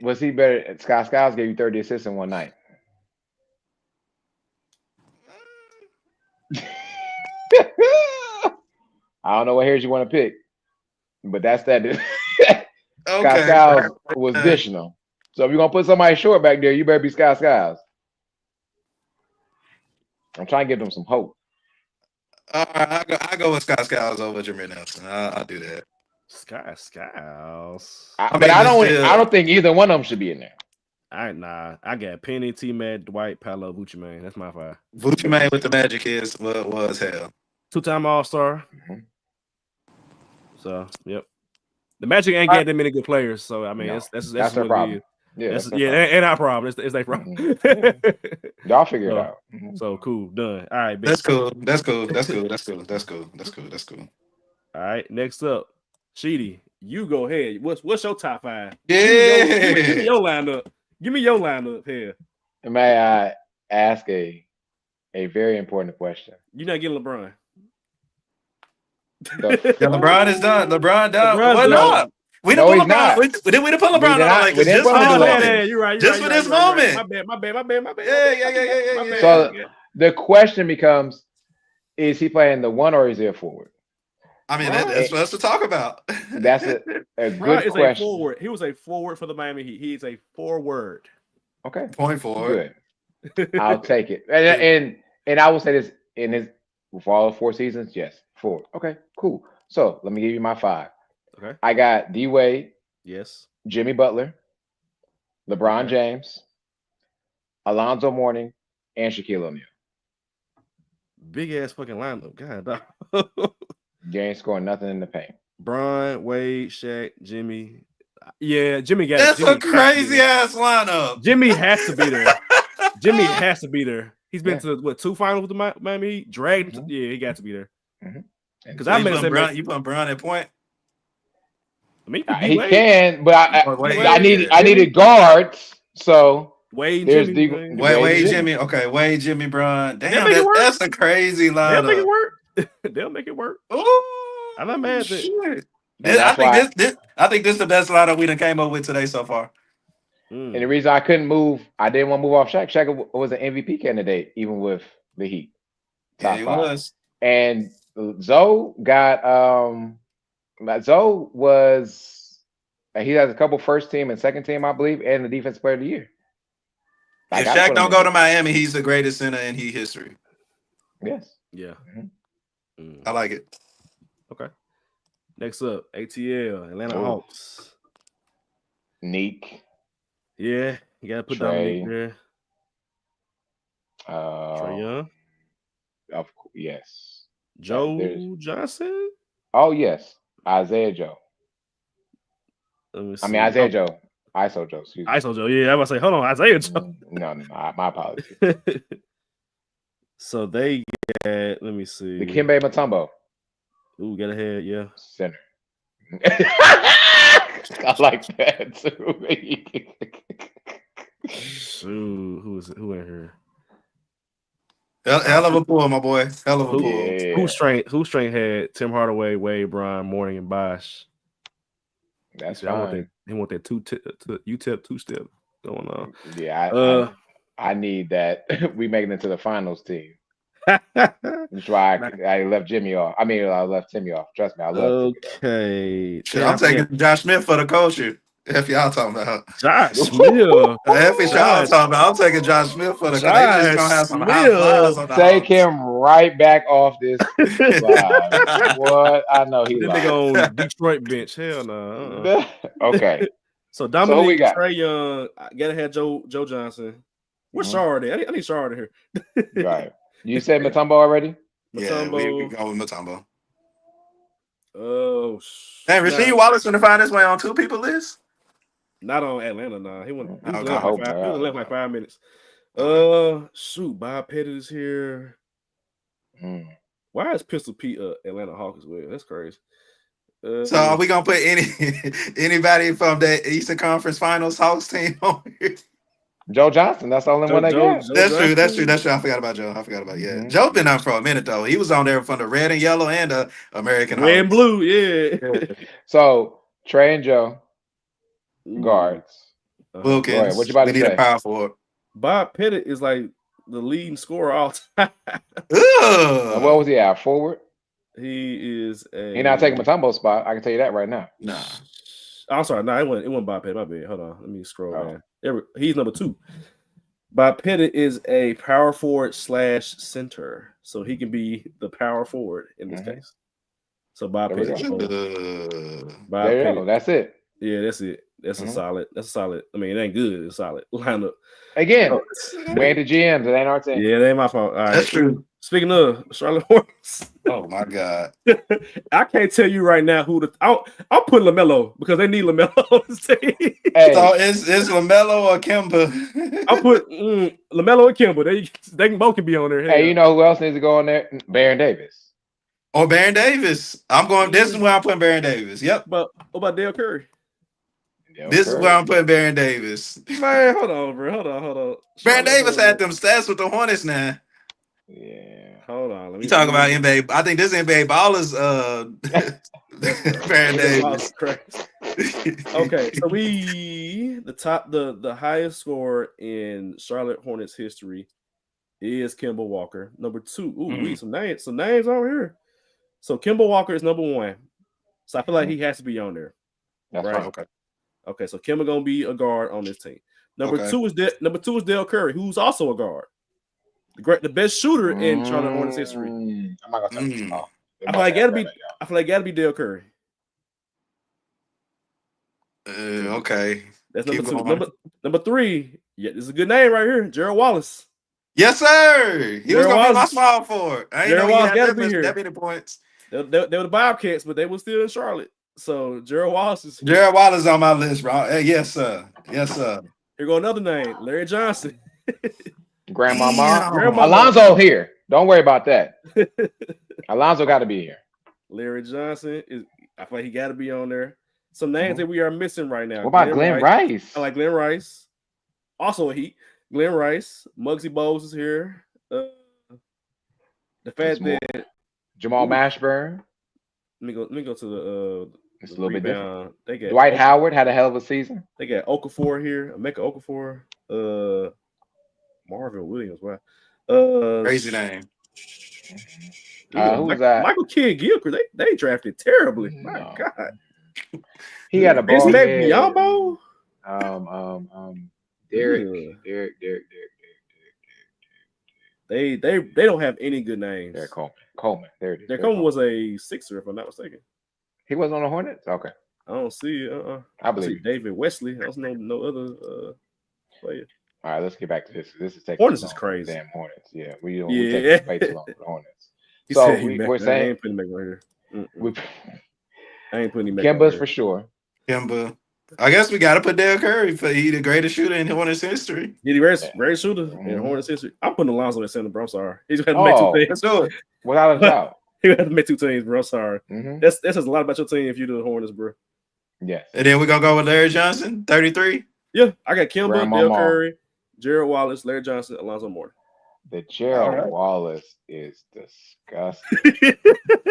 Was he better? Scott Skiles gave you 30 assists in one night. I don't know what hairs you want to pick, but that's that. Scott Skiles was additional. So if you're gonna put somebody short back there, you better be Scott Skiles. I'm trying to give them some hope. All right, I go with Scott Skiles over Jameer Nelson. I'll do that. Scott Skiles. I don't think either one of them should be in there. I got Penny, T-Mac, Dwight, Paolo, Vucci May. That's my 5. Vucci May with the Magic was hell. 2-time All-Star. Mm-hmm. So, yep. The Magic ain't getting that many good players. So, I mean, that's their problem. And our problem. It's their problem. Mm-hmm. Y'all figure it out. Mm-hmm. So, cool. Done. All right. That's cool. All right. Next up, Sheedy, you go ahead. What's your top 5? Yeah. Give me your lineup. Give me your lineup here. May I ask a very important question? You're not getting LeBron. LeBron is done. LeBron done. Why not? We didn't put LeBron. We didn't put LeBron on the Lakers just for this moment. You're right. Just for this moment. My bad. Yeah. So the question becomes: is he playing the 1 or is he a forward? I mean, that's what to talk about. That's a good question. A forward. He was a forward for the Miami Heat. He is a forward. Okay. Point forward. Good. I'll take it. And I will say this for all 4 seasons, yes, forward. Okay, cool. So let me give you my 5. Okay. I got D Wade. Yes. Jimmy Butler, LeBron James, Alonzo Mourning, and Shaquille O'Neal. Big ass fucking lineup. God. You ain't scoring nothing in the paint. Bron, Wade, Shaq, Jimmy. Yeah, Jimmy got. That's a crazy ass lineup. Jimmy has to be there. Jimmy has to be there. He's been to 2 finals with the Miami Heat. Dragged him. Yeah, he got to be there. Because you put Bron at point. I mean, he can, but I needed guards. So Wade and There's Jimmy. the man. Wade, Jimmy. Okay, Wade, Jimmy, Bron. They'll Damn, make it work. that's a crazy They'll make it lineup. work. They'll make it work. Ooh, I'm not mad at that. shit. And that's I think this is the best lineup we done came up with today so far. And the reason I couldn't move, I didn't want to move off Shaq. Shaq was an MVP candidate, even with the Heat. Yeah, he was. And Zoe got Zoe was he has a couple first team and second team, I believe, and the defensive player of the year. If Shaq don't go to Miami, he's the greatest center in Heat history. Yes. Yeah. I like it. Okay. Next up, ATL, Atlanta Hawks. Neek. Yeah, you gotta put Trey. Dominique there. Trae Young. Of course, yes. Joe Johnson. Oh yes, Isaiah Joe. I mean Isaiah Joe. ISO Joe. Excuse me. ISO Joe. Yeah, I was say, hold on, Isaiah Joe. No, my apologies. So they get. Let me see. The Dikembe Mutombo. Ooh, get ahead. Yeah. Center. I like that too. Ooh, who is it? Who in here? Hell of a pull, my boy. Hell of a pull. Yeah. Who straight had Tim Hardaway, Wade, Bron, Mourning, and Bosh. That's fine. He want that UTEP two-step going on. Yeah, I need that. We making it to the finals team. That's why I left Jimmy off. I mean, I left Timmy off. Trust me, I love. Okay, I'm taking Josh Smith for the culture. If y'all talking about Josh Smith, y'all talking about, I'm taking Josh Smith for the. They just gonna have some high flyers on the Take him right back off this. What? I know he. Then they go on Detroit bench. Hell no. Okay. So Dominique, Trae Young, gotta have Joe Johnson. Where's Shard at? I need Shard here. Right. You said Mutombo already? Yeah, we go with Mutombo. Oh, and Rasheed Wallace gonna find his way on two people list. Not on Atlanta, nah. He was left like 5 minutes. Shoot, Bob Pettit is here. Why is Pistol Pete Atlanta Hawk as well? That's crazy. So are we gonna put anybody from the Eastern Conference Finals Hawks team on here? Joe Johnson, that's the only one I got. That's true. I forgot about Joe. Joe been on for a minute though. He was on there from the red and yellow and the American red and blue, yeah. So Trae and Joe guards. Wilkins. What you about to say? A power forward. Bob Pettit is like the leading scorer all time. What was he at? Forward? He is He's not taking Mutombo's spot. I can tell you that right now. Nah. I'm sorry. No, it wasn't Bob Pettit. My bad. Hold on. Let me scroll down. He's number 2. Bob Pettit is a power forward / center. So he can be the power forward in this case. So Bob Pettit. That's it. Yeah, that's it. That's a solid. I mean, it ain't good. It's solid lineup. Again, we're the GMs. It ain't our team. Yeah, it ain't my fault. All right. That's true. Speaking of Charlotte Hornets. Oh my God. I can't tell you right now who I'll put LaMelo because they need LaMelo on this team. Hey. So is LaMelo or Kemba? I'll put LaMelo and Kemba. They both can be on there. Hey, you know who else needs to go on there? Baron Davis. Or Baron Davis. This is where I'm putting Baron Davis. Yep. But what about Dale Curry? This is where I'm putting Baron Davis. Man, hold on, bro. Hold on. Baron Davis had them stats with the Hornets now. Yeah. Hold on. You talking about NBA? I think this NBA ballers. Baron Davis. Okay, so the highest scorer in Charlotte Hornets history is Kemba Walker. Number 2. Some names over here. So Kemba Walker is number 1. So I feel like he has to be on there. That's right. Okay, so Kemba gonna be a guard on this team. Number 2 is Dale Curry, who's also a guard. The best shooter in Charlotte Hornets history. I'm not gonna touch I feel like gotta be Dale Curry. Okay. That's number 2. Number 3. Yeah, this is a good name right here. Gerald Wallace. Yes, sir. He was gonna be my small forward. I ain't know he had that many points. They were the Bobcats, but they were still in Charlotte. So Gerald Wallace is here. Gerald Wallace on my list, bro. Hey, yes, sir. Here go another name, Larry Johnson. Grandmama. Alonzo here. Don't worry about that. Alonzo got to be here. Larry Johnson I feel like he got to be on there. Some names that we are missing right now. What about Glenn Rice? I like Glenn Rice. Also a Heat. Glenn Rice, Muggsy Bogues is here. The fact that Jamal Mashburn. Let me go to It's the a little bit different. rebound. They got Dwight Howard had a hell of a season. They got Okafor here. Emeka Okafor. Marvin Williams. Wow. Crazy name. Who was that? Michael Kidd Gilchrist. They drafted terribly. My God. He had a ball. Biombo. Derek. They don't have any good names. Derek Coleman. There it is. Derek Coleman was a Sixer, if I'm not mistaken. He wasn't on the Hornets? Okay. I don't see it. I believe David Wesley. I don't know other player. All right, let's get back to this. This is taking Hornets is crazy. Damn Hornets. Yeah, we take way too long for the Hornets. So we're saying I ain't putting him back right here. I ain't putting him back. Kemba's for sure. Kemba. I guess we got to put Dale Curry for he the greatest shooter in Hornets history. He the greatest shooter in Hornets history. I'm putting Alonzo at center, bro. I'm sorry. He's going to make two teams. Let's do it. Without a doubt. He would have to make two teams, bro. I'm sorry. That says a lot about your team if you do the Hornets, bro. Yes. And then we're going to go with Larry Johnson, 33. Yeah, I got Kemba, Dale Curry, Gerald Wallace, Larry Johnson, Alonzo Mourning. The Gerald Wallace is disgusting.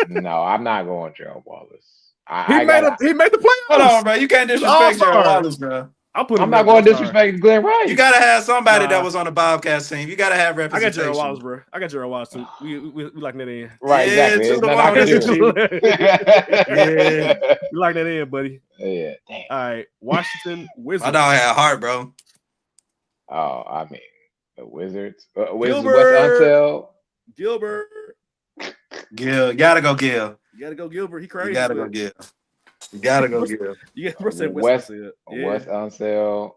No, I'm not going Gerald Wallace. He made the playoffs. Hold on, bro. You can't disrespect Gerald Wallace, bro. I'm not going to disrespect Glenn Rice. You got to have somebody that was on the Bobcats team. You got to have representation. I got Gerald Wallace, bro. I got Gerald Wallace, too. We like that in. Right, exactly. There's nothing I can do. Yeah, you like that in, buddy. Yeah, damn. All right, Washington Wizards. My dog had heart, bro. Oh, I mean, the Wizards. Wizards, West Unseld. Gilbert. Gil. Gotta go Gil. You gotta go Gilbert. He crazy. You gotta go Gil. You gotta go Gil. You gotta West Unseld.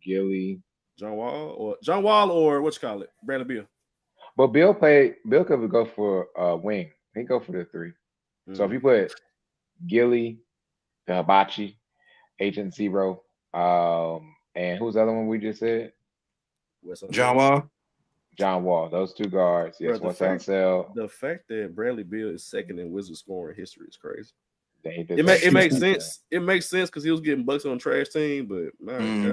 Gilly. John Wall or what you call it? Bradley Beal. But Bill could go for wing. He go for the 3. So if you put Gilly, the Hibachi, Agent Zero, and who's the other one we just said? John Wall. John Wall. Those 2 guards. Yes, West Unseld. The fact that Bradley Beal is second in Wizards scoring history is crazy. It makes sense. It makes sense because he was getting bucks on a trash team, but man,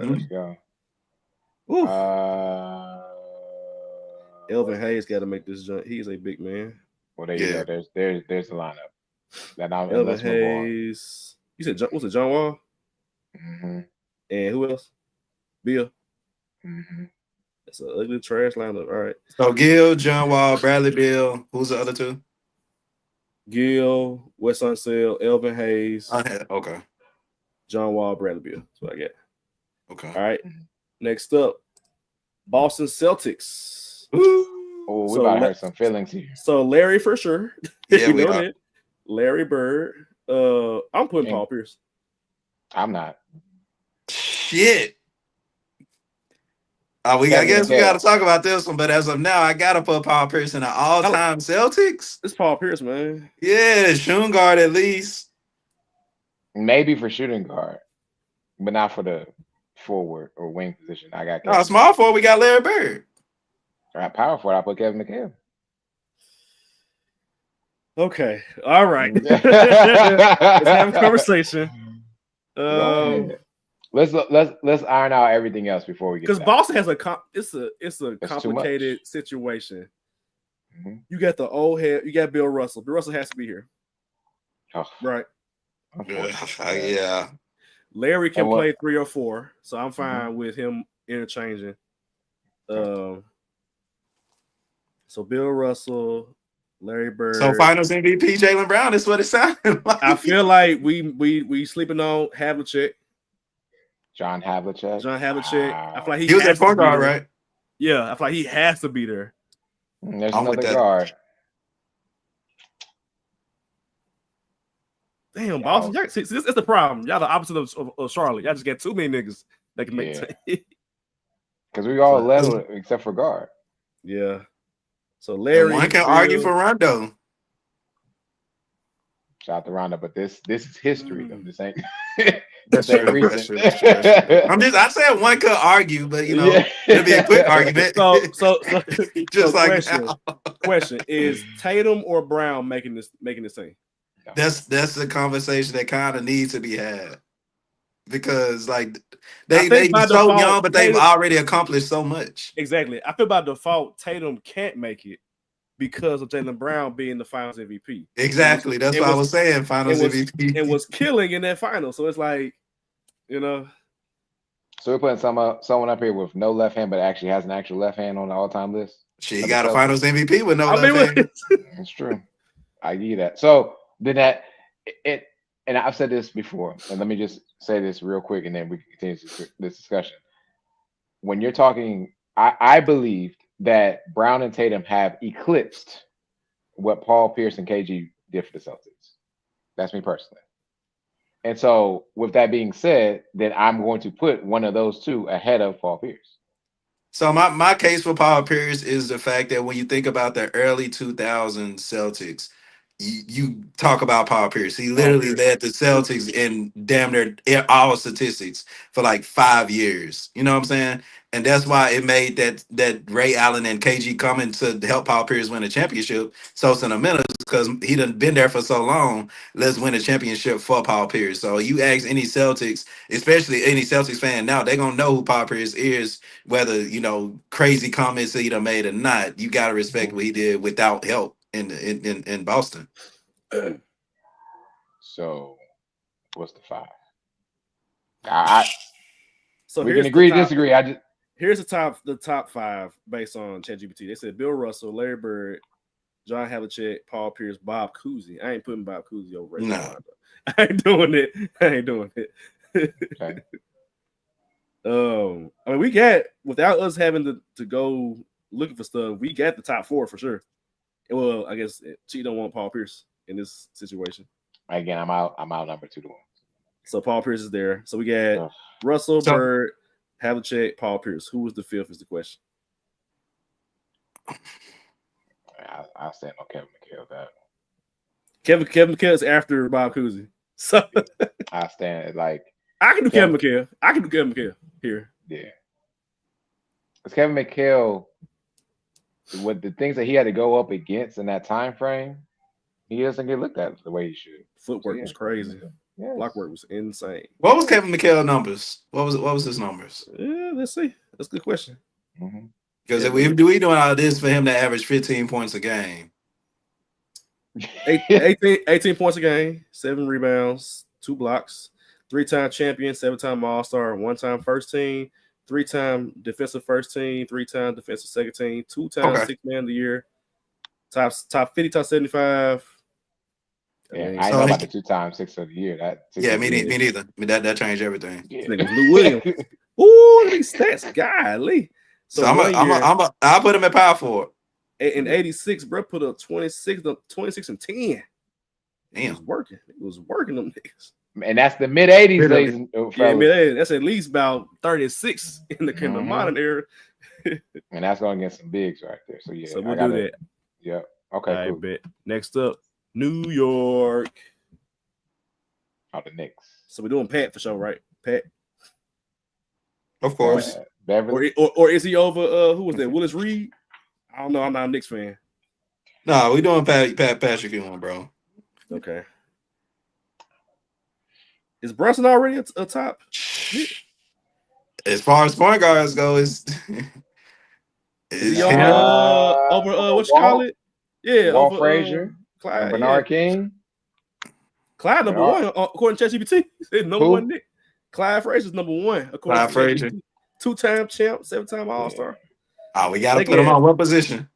Elvin Hayes got to make this jump. He's a big man. Well, there you go. There's the lineup. Elvin Hayes. You said what's it? John Wall. And who else? Bill. That's an ugly trash lineup. All right. So Gil, John Wall, Bradley Beal. Who's the other 2? Gil, Wes Unseld, Elvin Hayes. Okay. John Wall, Bradley Beal. That's what I get. Okay. All right. Next up, Boston Celtics. Oh, we about to hurt some feelings here. So Larry for sure. Yeah, we know that. Larry Bird. I'm putting Paul Pierce. I'm not. Shit. I guess we got to talk about this one, but as of now, I got to put Paul Pierce in the all-time Celtics. It's Paul Pierce, man. Yeah, shooting guard at least. Maybe for shooting guard, but not for the forward or wing position. I got small forward. We got Larry Bird. All right, power forward. I put Kevin McHale. Okay, all right. Let's have a conversation. Let's iron out everything else before we get. Because Boston has it's a complicated situation. You got the old head. You got Bill Russell. Bill Russell has to be here. Oh. Right. Yeah. Larry can play 3 or 4, so I'm fine with him interchanging. So Bill Russell, Larry Bird. So Finals MVP Jaylen Brown is what it sounded like. I feel like we sleeping on Havlicek. John Havlicek. I feel like he was at point guard, right? Yeah, I feel like he has to be there. There's another guard. Damn, Boston. See, this is the problem. Y'all the opposite of Charlotte. Y'all just get too many niggas that can make it. Because we all level except for guard. Yeah. So Larry. One can argue for Rondo. Shout out to Rondo, but this is history though. This ain't That's true. I said one could argue, but it'll be a quick argument. So just like question is Tatum or Brown making this team? That's the conversation that kind of needs to be had. because like I they think by so default, young, but they've Tatum, already accomplished so much. exactly. I feel by default, Tatum can't make it because of Jaylen Brown being the Finals MVP. Exactly. That's what I was saying. Finals MVP. And was killing in that final. So it's like, you know. So we're putting someone up here with no left hand, but actually has an actual left hand on the all-time list. She got a Finals MVP with no I left mean, hand. That's true. I give you that. So then it, and I've said this before, and let me just say this real quick, and then we can continue this discussion. When you're talking, I believe that Brown and Tatum have eclipsed what Paul Pierce and KG did for the Celtics. That's me personally. And so, with that being said, then I'm going to put one of those two ahead of Paul Pierce. So my case for Paul Pierce is the fact that when you think about the early 2000s Celtics, you talk about Paul Pierce. He literally led the Celtics in damn near all statistics for like 5 years. You know what I'm saying? And that's why it made that Ray Allen and KG coming to help Paul Pierce win a championship so sentimental because he done been there for so long. Let's win a championship for Paul Pierce. So you ask any Celtics, especially any Celtics fan now, they're gonna know who Paul Pierce is, whether crazy comments that he done made or not. You gotta respect what he did without help in Boston. So, what's the 5? So we can agree to disagree. Here's the top 5 based on ChatGPT. They said Bill Russell, Larry Bird, John Havlicek, Paul Pierce, Bob Cousy. I ain't putting Bob Cousy over Ray Allen. I ain't doing it. Okay. I mean, we got, without us having to go looking for stuff, we got the top 4 for sure. Well, I guess she don't want Paul Pierce in this situation. Again, I'm out number 2 to 1. So Paul Pierce is there. So we got Russell, Bird, Havlicek, Paul Pierce. Who was the 5th is the question. I'll stand on Kevin McHale that. Kevin McHale is after Bob Cousy. So I stand like I can do Kevin McHale. I can do Kevin McHale here. Yeah. Because Kevin McHale, with the things that he had to go up against in that time frame, he doesn't get looked at the way he should. Footwork was crazy. Yes. Block work was insane. What was Kevin McHale numbers? What was his numbers? Yeah, let's see. That's a good question. Because if we doing all this for him to average 15 points a game. 18 points a game, 7 rebounds, 2 blocks, 3-time champion, 7-time All-Star, 1-time first team, 3-time defensive first team, 3-time defensive second team, 2-time 6th man of the year, top 50, top 75. Yeah, I know about the 2-time 6th of the year. Me neither. That changed everything. Yeah. Lou Williams. Ooh, these stats, golly. So I'll put him at power forward. In 86, bro, put up 26 and 10. Damn. It was working them niggas. And that's the mid-80s, ladies. Yeah, mid-80s. That's at least about 36 in the modern era. And that's going against some bigs right there. So, yeah. So we'll do that. Yeah. Okay, cool. Bet. Next up, New York. Oh, the Knicks. So we're doing Pat for sure, right? Pat? Of course. Beverly? Or is he over, who was that, Willis Reed? I don't know. I'm not a Knicks fan. No, we doing Patrick Ewing, bro. Okay. Is Brunson already a top? As far as point guards go, is he over what you call it? Yeah, Walt over Frazier, Clyde, Bernard King. Clyde number 1 according to ChatGPT. Said number 1 Nick. Clyde Frazier's number 1 according to ChatGPT. 2-time champ, 7-time All-Star. Oh, we gotta put him on what position?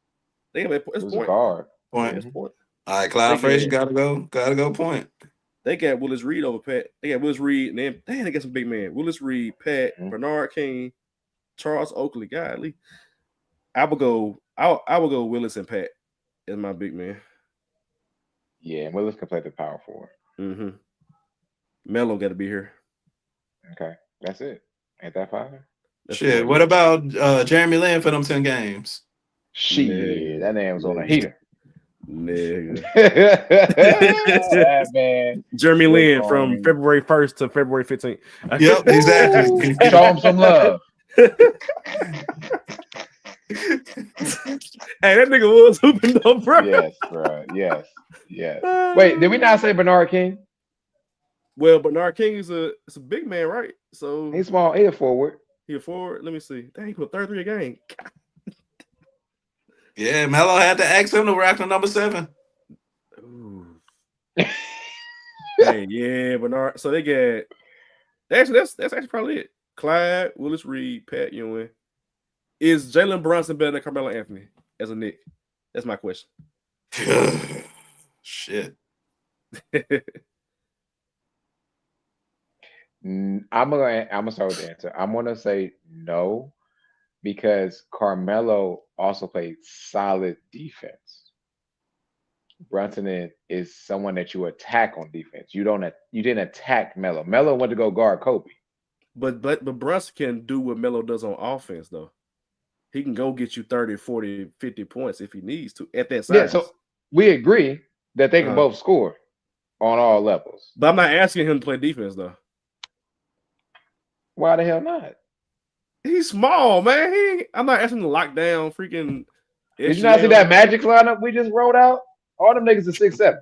They have it's point. Point. All right, Clyde Frazier gotta go point. They got Willis Reed over Pat. They got Willis Reed, and then they got some big men. Willis Reed, Pat, Bernard King, Charles Oakley. Godly. I will go Willis and Pat as my big man. Yeah, and Willis can play the power forward. Melo got to be here. Okay, that's it. Ain't that fire? Shit. What about Jeremy Lin for them 10 games? Shit, that man was on a heater. Nigga. Man. Jeremy Lin from February 1st to February 15th. Yep, exactly. Show him some love. Hey, that nigga was hooping though, bro. Yes, bro. Yes. Wait, did we not say Bernard King? Well, Bernard King is a big man, right? So He's small. He's a forward. he a forward. Let me see. Dang, he put 33 a game. Yeah, Melo had to ask him to rack on number 7. Ooh. Hey, yeah, Bernard. So they get actually that's actually probably it. Clyde, Willis Reed, Pat Ewing. Is Jalen Brunson better than Carmelo Anthony as a Knick? That's my question. Shit. I'm gonna start with the answer. I'm gonna say no, because Carmelo also played solid defense. Brunson is someone that you attack on defense. You didn't attack Melo. Melo went to go guard Kobe. But Brunson can do what Melo does on offense, though. He can go get you 30, 40, 50 points if he needs to at that size. Yeah, so we agree that they can both score on all levels. But I'm not asking him to play defense, though. Why the hell not? He's small, man. I'm not asking him to lock down freaking. Did you not see that Magic lineup we just wrote out? All them niggas are 6'7"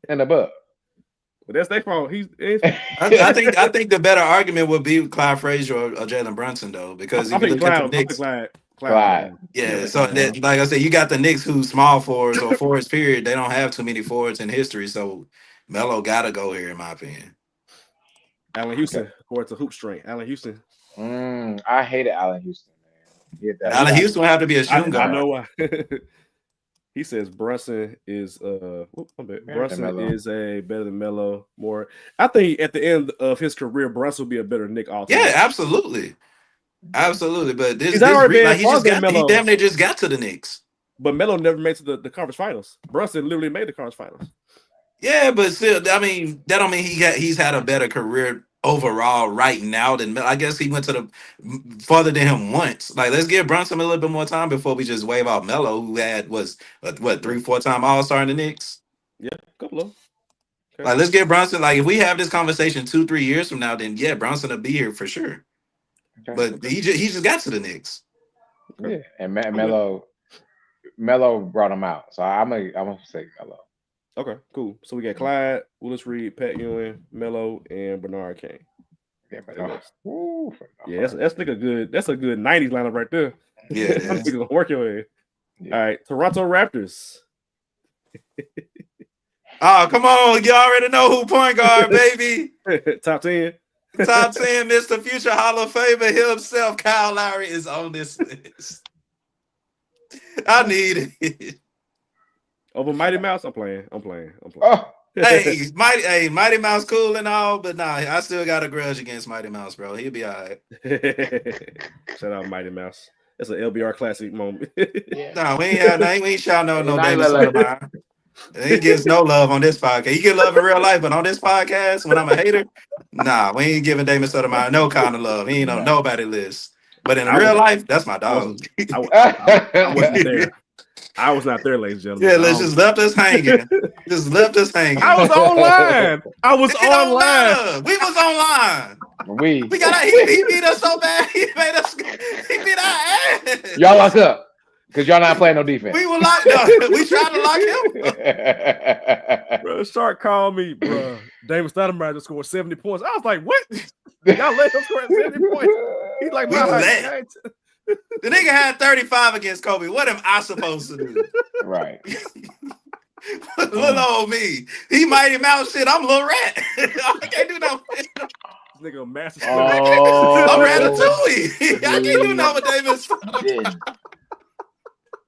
and above. But that's their fault. I think the better argument would be Clyde Frazier or Jalen Brunson, though, because if you look at the Knicks, Clyde. Yeah, so that, like I said, you got the Knicks who small forwards or forwards period. They don't have too many forwards in history, so Melo gotta go here, in my opinion. Allen Houston, according to Hoop Strength. Allen Houston. I hated Allen Houston, man. Allen Houston would have to be a shooting guard. I know why. He says Brunson is Brunson is a better than Melo. More, I think at the end of his career, Brunson will be a better Knick. Yeah, absolutely. But he damn near just got to the Knicks. But Melo never made to the conference finals. Brunson literally made the conference finals. Yeah, but still, I mean, that don't mean he's had a better career overall right now than Melo. I guess he went to the farther than him once. Like, let's give Brunson a little bit more time before we just wave out Melo, who was 3-4 time All-Star in the Knicks. Yeah, a couple of. Okay. Like, let's get Brunson. Like, if we have this conversation 2-3 years from now, then yeah, Brunson will be here for sure. Okay. But he just got to the Knicks. Yeah, and Melo brought him out, so I'm gonna say Melo. Okay, cool. So we got Clyde, Willis Reed, Pat Ewing, Melo, and Bernard King. Yeah, that's like a good 90s lineup right there. Yeah, that's gonna work your way. Yeah. All right, Toronto Raptors. Oh, come on, you already know who point guard, baby. Top 10. Top 10, Mr. Future Hall of Famer himself, Kyle Lowry, is on this list. I need it. Over Mighty Mouse, I'm playing. Oh. Hey, Mighty Mouse cool and all, but nah, I still got a grudge against Mighty Mouse, bro. He'll be all right. Shout out Mighty Mouse. That's an LBR classic moment. Nah, we ain't shouting out no David Sotomayor. He gets no love on this podcast. He get love in real life, but on this podcast, when I'm a hater, nah, we ain't giving David Sotomayor no kind of love. He ain't on nobody's list. But in real life, that's my dog. I wasn't there. I was not there, ladies and gentlemen. Yeah, let's just left us hanging. Just left us hanging. I was online. We was online. We got he beat us so bad. He beat our ass. Y'all locked up because y'all not playing no defense. We were locked up. We tried to lock him. Bro, Shark called me, bro. David Stoudemire just scored 70 points. I was like, what? Y'all let him score 70 points. He's like, the nigga had 35 against Kobe. What am I supposed to do? Right. Little old me. He Mighty Mouse shit. I'm Lil Rat. I can't do no. This nigga a master. I'm Ratatouille. I can't do no with Davis.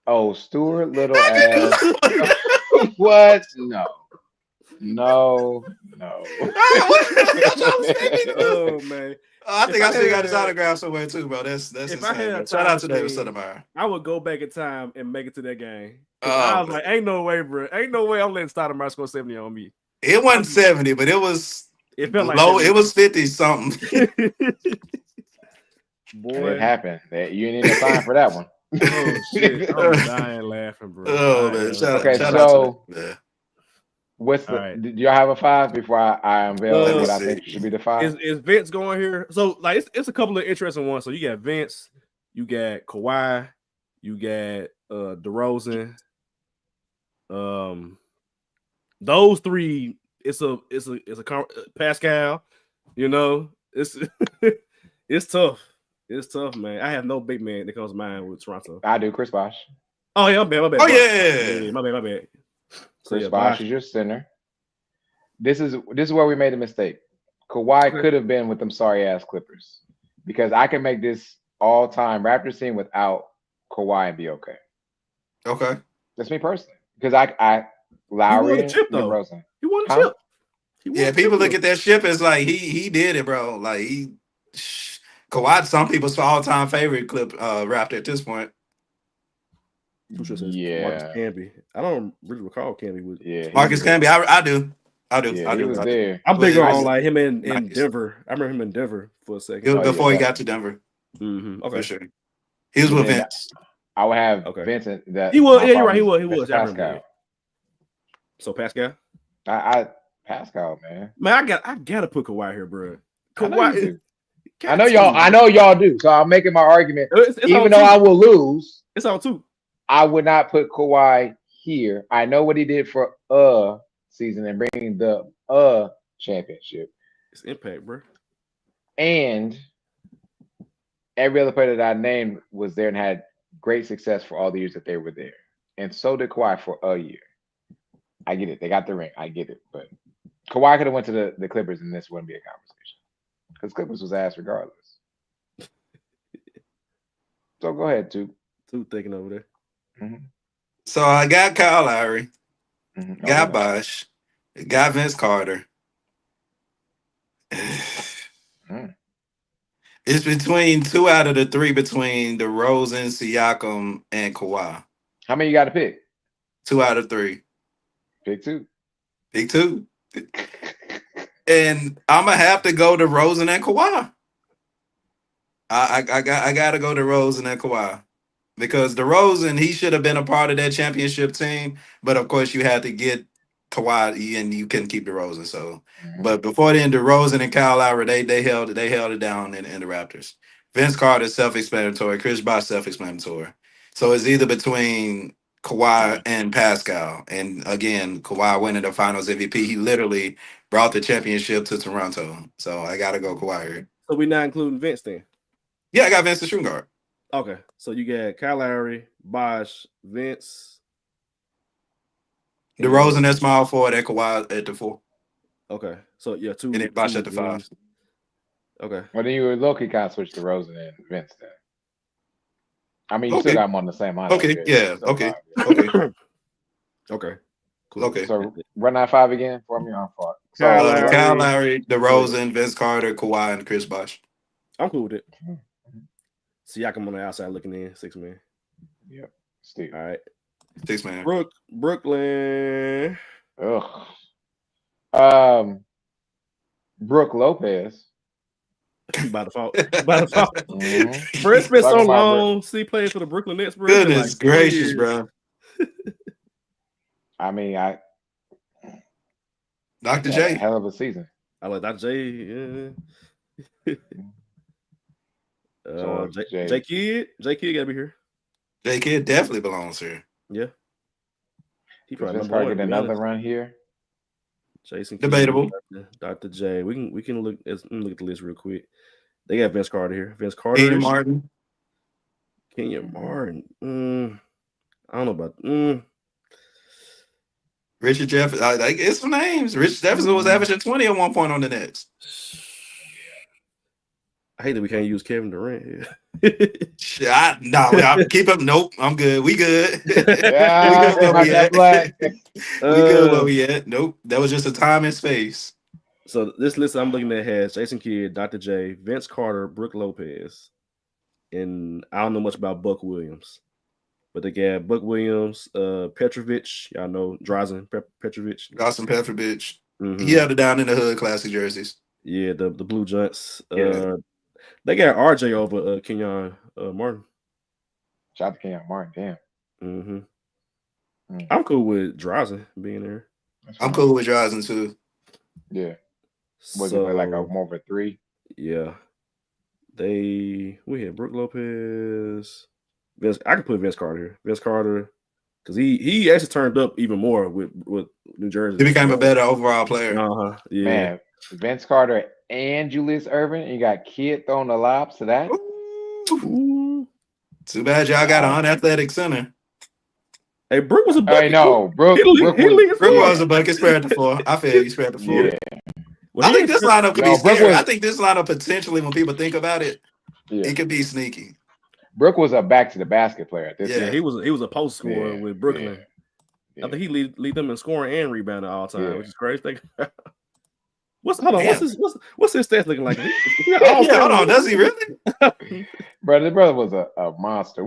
Oh, Stuart Little ass. What? No. Oh man. I think I still got his autograph somewhere too, bro. That's insane. Shout out to David Sotomayor. I would go back in time and make it to that game. I was like, ain't no way, bro. Ain't no way I'm letting Stoudemire score 70 on me. It wasn't 70, but it felt like low. 70. It was 50 something. Boy, it happened. You need a sign for that one. Oh shit! I'm dying laughing, bro. Oh man, shout out so to that. What's the? Right. Do y'all have a 5 before I unveil what I think should be the 5? Is Vince going here? So like, it's a couple of interesting ones. So you got Vince, you got Kawhi, you got DeRozan. Those three it's a Pascal. You know, it's it's tough. It's tough, man. I have no big man that comes to mind with Toronto. I do. Chris Bosh. Oh yeah, my bad. Oh, Bosh. yeah. My bad. So, Chris yeah, Bosh is your center. This is where we made a mistake. Kawhi could have been with them sorry ass Clippers because I can make this all time Raptors team without Kawhi and be okay. Okay. That's me personally because I Lowry He won a chip, and though. DeRozan. He won a Huh? chip. Yeah, people look at that ship as like he did it, bro. Like Kawhi, some people's all-time favorite clip Raptor at this point. Yeah. Marcus Camby. I don't really recall Camby with. Yeah. Marcus Camby, I do. Yeah, he was there. I'm bigger But on like him in nice. Denver. I remember him in Denver for a second. It was before he got to Denver. Okay. For sure. He was with Vince. I would have Vincent. That he was. Yeah, you're right. He was. Pascal. So Pascal. I Pascal, man. Man, I gotta put Kawhi here, bro. Kawhi. I know y'all do. So I'm making my argument. Even though I will lose, it's all two. I would not put Kawhi here. I know what he did for season and bringing the championship. It's impact, bro. And every other player that I named was there and had great success for all the years that they were there. And so did Kawhi for a year. I get it. They got the ring. I get it. But Kawhi could have went to the Clippers and this wouldn't be a conversation. Because Clippers was ass regardless. So go ahead, Two thinking over there. Mm-hmm. So I got Kyle Lowry, got Bosh, got Vince Carter. It's between 2 out of the 3 between DeRozan, Siakam, and Kawhi. How many you got to pick? 2 out of 3. Pick 2. Pick 2. And I'm gonna have to go to DeRozan and Kawhi. I got to go to DeRozan and Kawhi. Because DeRozan, he should have been a part of that championship team, but of course you had to get Kawhi and you couldn't keep DeRozan. So, but before then, DeRozan and Kyle Lowry, they held it down in the Raptors. Vince Carter, self-explanatory. Chris Bosh, self-explanatory. So it's either between Kawhi and Pascal. And again, Kawhi winning the Finals MVP. He literally brought the championship to Toronto. So I got to go Kawhi here. So we're not including Vince then? Yeah, I got Vince the shooting guard. Okay, so you got Kyle Lowry, Bosh, Vince, DeRozan at small forward, and Kawhi at the 4. Okay, so yeah, 2 and then Bosh at the 5. Okay. Well, then you would low-key kind of switch to DeRozan and Vince then. I mean, you still got them on the same line. Okay, yeah, okay. Okay. Cool. Okay. So run that 5 again for me on fault. So, Kyle Lowry, DeRozan, Vince Carter, Kawhi, and Chris Bosh. I'm cool with it. Siakam on the outside looking in, 6 man. Yep. Steve. All right. 6 man. Ugh. Brooklyn. Brook Lopez. By default. Bro, it's been so long. See, playing for the Brooklyn Nets, bro. Goodness gracious, bro. I mean, Dr. J. Hell of a season. I like Dr. J. Yeah. J Kidd gotta be here. J Kidd definitely belongs here. Yeah. He probably get another run here. Jason debatable. Kidd, Dr. J. We can look at the list real quick. They got Vince Carter here. Vince Carter. Kenyon Martin. I don't know about Richard Jefferson. It's some names. Richard Jefferson was averaging 20 at one point on the Nets. I hate that we can't use Kevin Durant here. I'll keep him. Nope, I'm good. We good. We good where we at. Nope, that was just a time and space. So this list I'm looking at has Jason Kidd, Dr. J, Vince Carter, Brook Lopez, and I don't know much about Buck Williams, but they got Buck Williams, Petrovic. Y'all know Drazen Petrovic. Drazen Petrovic. He held it down in the hood classic jerseys. Yeah, the blue joints. They got RJ over Kenyon Martin. Shout out to Kenyon Martin, damn. I'm cool with Drazen being there. I'm cool with Drazen too. Yeah. Was it like more of a 3? Yeah. We had Brook Lopez. I could put Vince Carter here. Vince Carter, because he actually turned up even more with New Jersey. He became a better overall player. Yeah. Man, Vince Carter and Julius Erving, and you got Kid throwing the lobs to that. Ooh. Too bad y'all got an unathletic center. Hey, Brook was a bucket. I know, Brook was a bucket. Spread the floor. I feel you spread the floor. Yeah. I think this lineup could be scary. I think this lineup potentially, when people think about it, it could be sneaky. Brook was a back to the basket player at this point. He was a post scorer with Brooklyn. I think he lead them in scoring and rebounding all the time, which is crazy. What's his stats looking like? Hold on, does he really? Bro, this brother was a monster.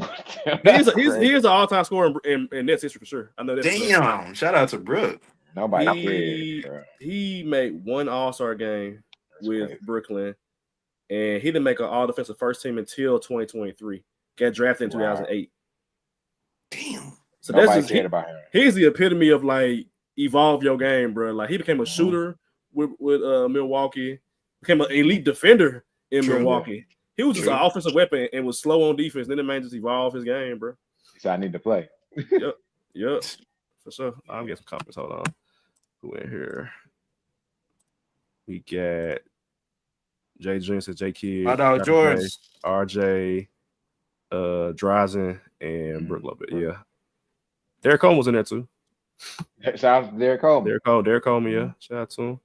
He's an all-time scorer in Nets history for sure. I know that. Damn! Shout out to Brook. Nobody cared. He made one All-Star game with Brooklyn, and he didn't make an All-Defensive First Team until 2023. Got drafted in 2008. Damn. So nobody cared about him. He's the epitome of like evolve your game, bro. Like he became a shooter with Milwaukee, became an elite defender in Milwaukee. He was just an offensive weapon and was slow on defense. Then the man just evolved his game, bro. So I need to play. Yep. For sure. I'll get some comments. Hold on. Who in here? We got Jay Dreams and J Kid. My dog George. RJ, Drazen, and Brook Lopez. Yeah. Derek Coleman was in there too. Shout out to Derek Coleman. Derek Coleman, yeah. Shout out to him.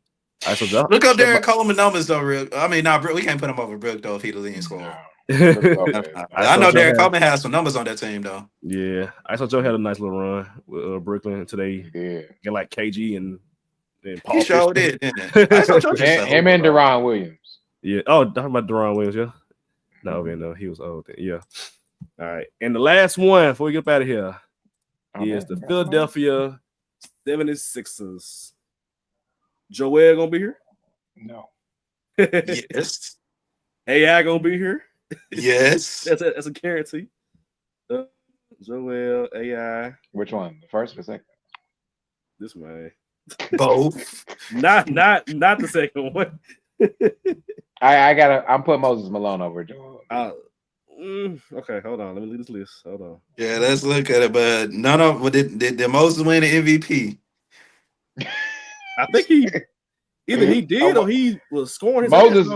Look up Derek Coleman numbers though, real. I mean, we can't put him over Brook though if he the leading scorer. I know Derek Coleman has some numbers on that team though. Yeah, I saw Joe had a nice little run with Brooklyn today. Yeah, get like KG and Paul. He showed it. Him and Deron Williams. Yeah. Oh, talking about Deron Williams. Yeah. No, he was old. Yeah. All right, and the last one before we get up out of here is the Philadelphia 76ers. Joel gonna be here? No. Yes. AI gonna be here? Yes. That's a guarantee. Joel, AI. Which one? The first or second? This way. Both. not the second one. I'm putting Moses Malone over Joel. Okay, hold on. Let me leave this list. Hold on. Yeah, let's look at it. But none of did Moses win the MVP? I think he did or he was scoring his Moses.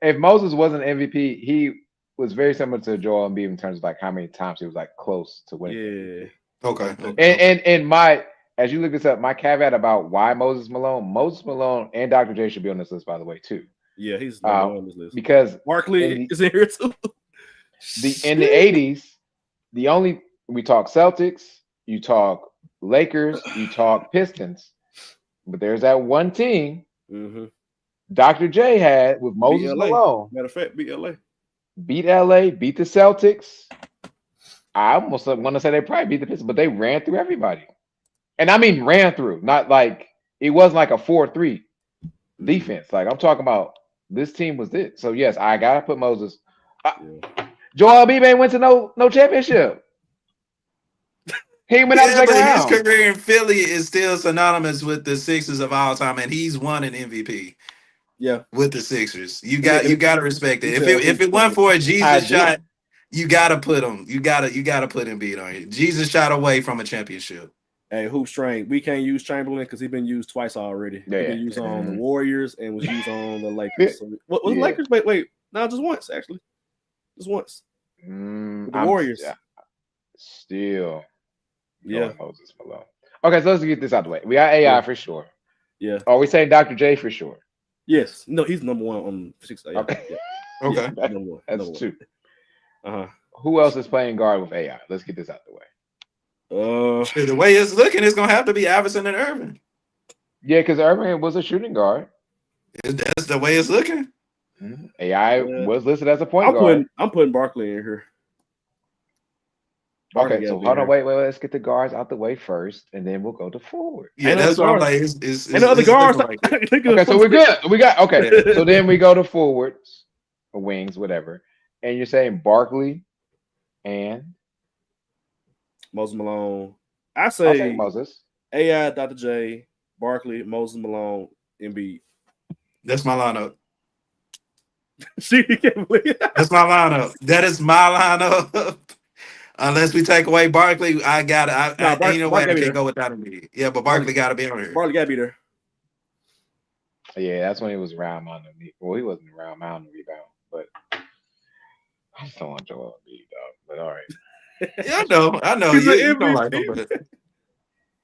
If Moses wasn't MVP, he was very similar to Joel Embiid in terms of like how many times he was like close to winning. Yeah. Okay. And my as you look this up, my caveat about why Moses Malone and Dr. J should be on this list, by the way, too. Yeah, he's on this list because Barkley is in here too. In the 80s, we talk Celtics, you talk Lakers, you talk Pistons. But there's that one team Dr. J had with Moses Malone. Matter of fact, beat LA. Beat LA, beat the Celtics. I almost want to say they probably beat the Pistons, but they ran through everybody. And I mean ran through, not like it wasn't like a 4-3 defense. Like I'm talking about this team was it. So yes, I gotta put Moses. Joel Embiid went to no championship. He went out the second round. His career in Philly is still synonymous with the Sixers of all time, and he's won an MVP. Yeah, with the Sixers, you got to respect it. If it wasn't for a Jesus shot, you gotta put him. You gotta put Embiid on it. Jesus shot away from a championship. Hey, Hoop Strain, we can't use Chamberlain because he's been used twice already. He's been used on the Warriors and was used on the Lakers. So, what was the Lakers? Wait, no, just once actually, just once. The Warriors. Still. Yeah. Moses Malone. Okay, so let's get this out the way. We got AI for sure. Yeah. Are we saying Dr. J for sure? Yes. No, he's number one on 6. Okay. Yeah. Okay. Yeah, number one. That's number 2. One. Who else is playing guard with AI? Let's get this out the way. The way it's looking, it's gonna have to be Iverson and Irving. Yeah, because Irving was a shooting guard. That's the way it's looking. AI was listed as a point guard. I'm putting Barkley in here. Okay, so hold on, wait. Let's get the guards out the way first, and then we'll go to forward. Yeah, that's what I'm like. And the other guards. Okay, so we're good. So then we go to forwards, or wings, whatever. And you're saying Barkley and Moses Malone. I say Moses. AI, Dr. J, Barkley, Moses Malone, Embiid. That's my lineup. She can't believe it. That's my lineup. That is my lineup. Unless we take away Barkley, I got to No, ain't no way Barkley I gotta be can't there. go without him. Yeah, but Barkley, Barkley got to be on here. Barkley gotta be there. Yeah, that's when he was around mound and well, he wasn't around mound and rebound, but I just don't want Joel Embiid, dog. But all right. Yeah, I know. He's an You don't like him, MVP.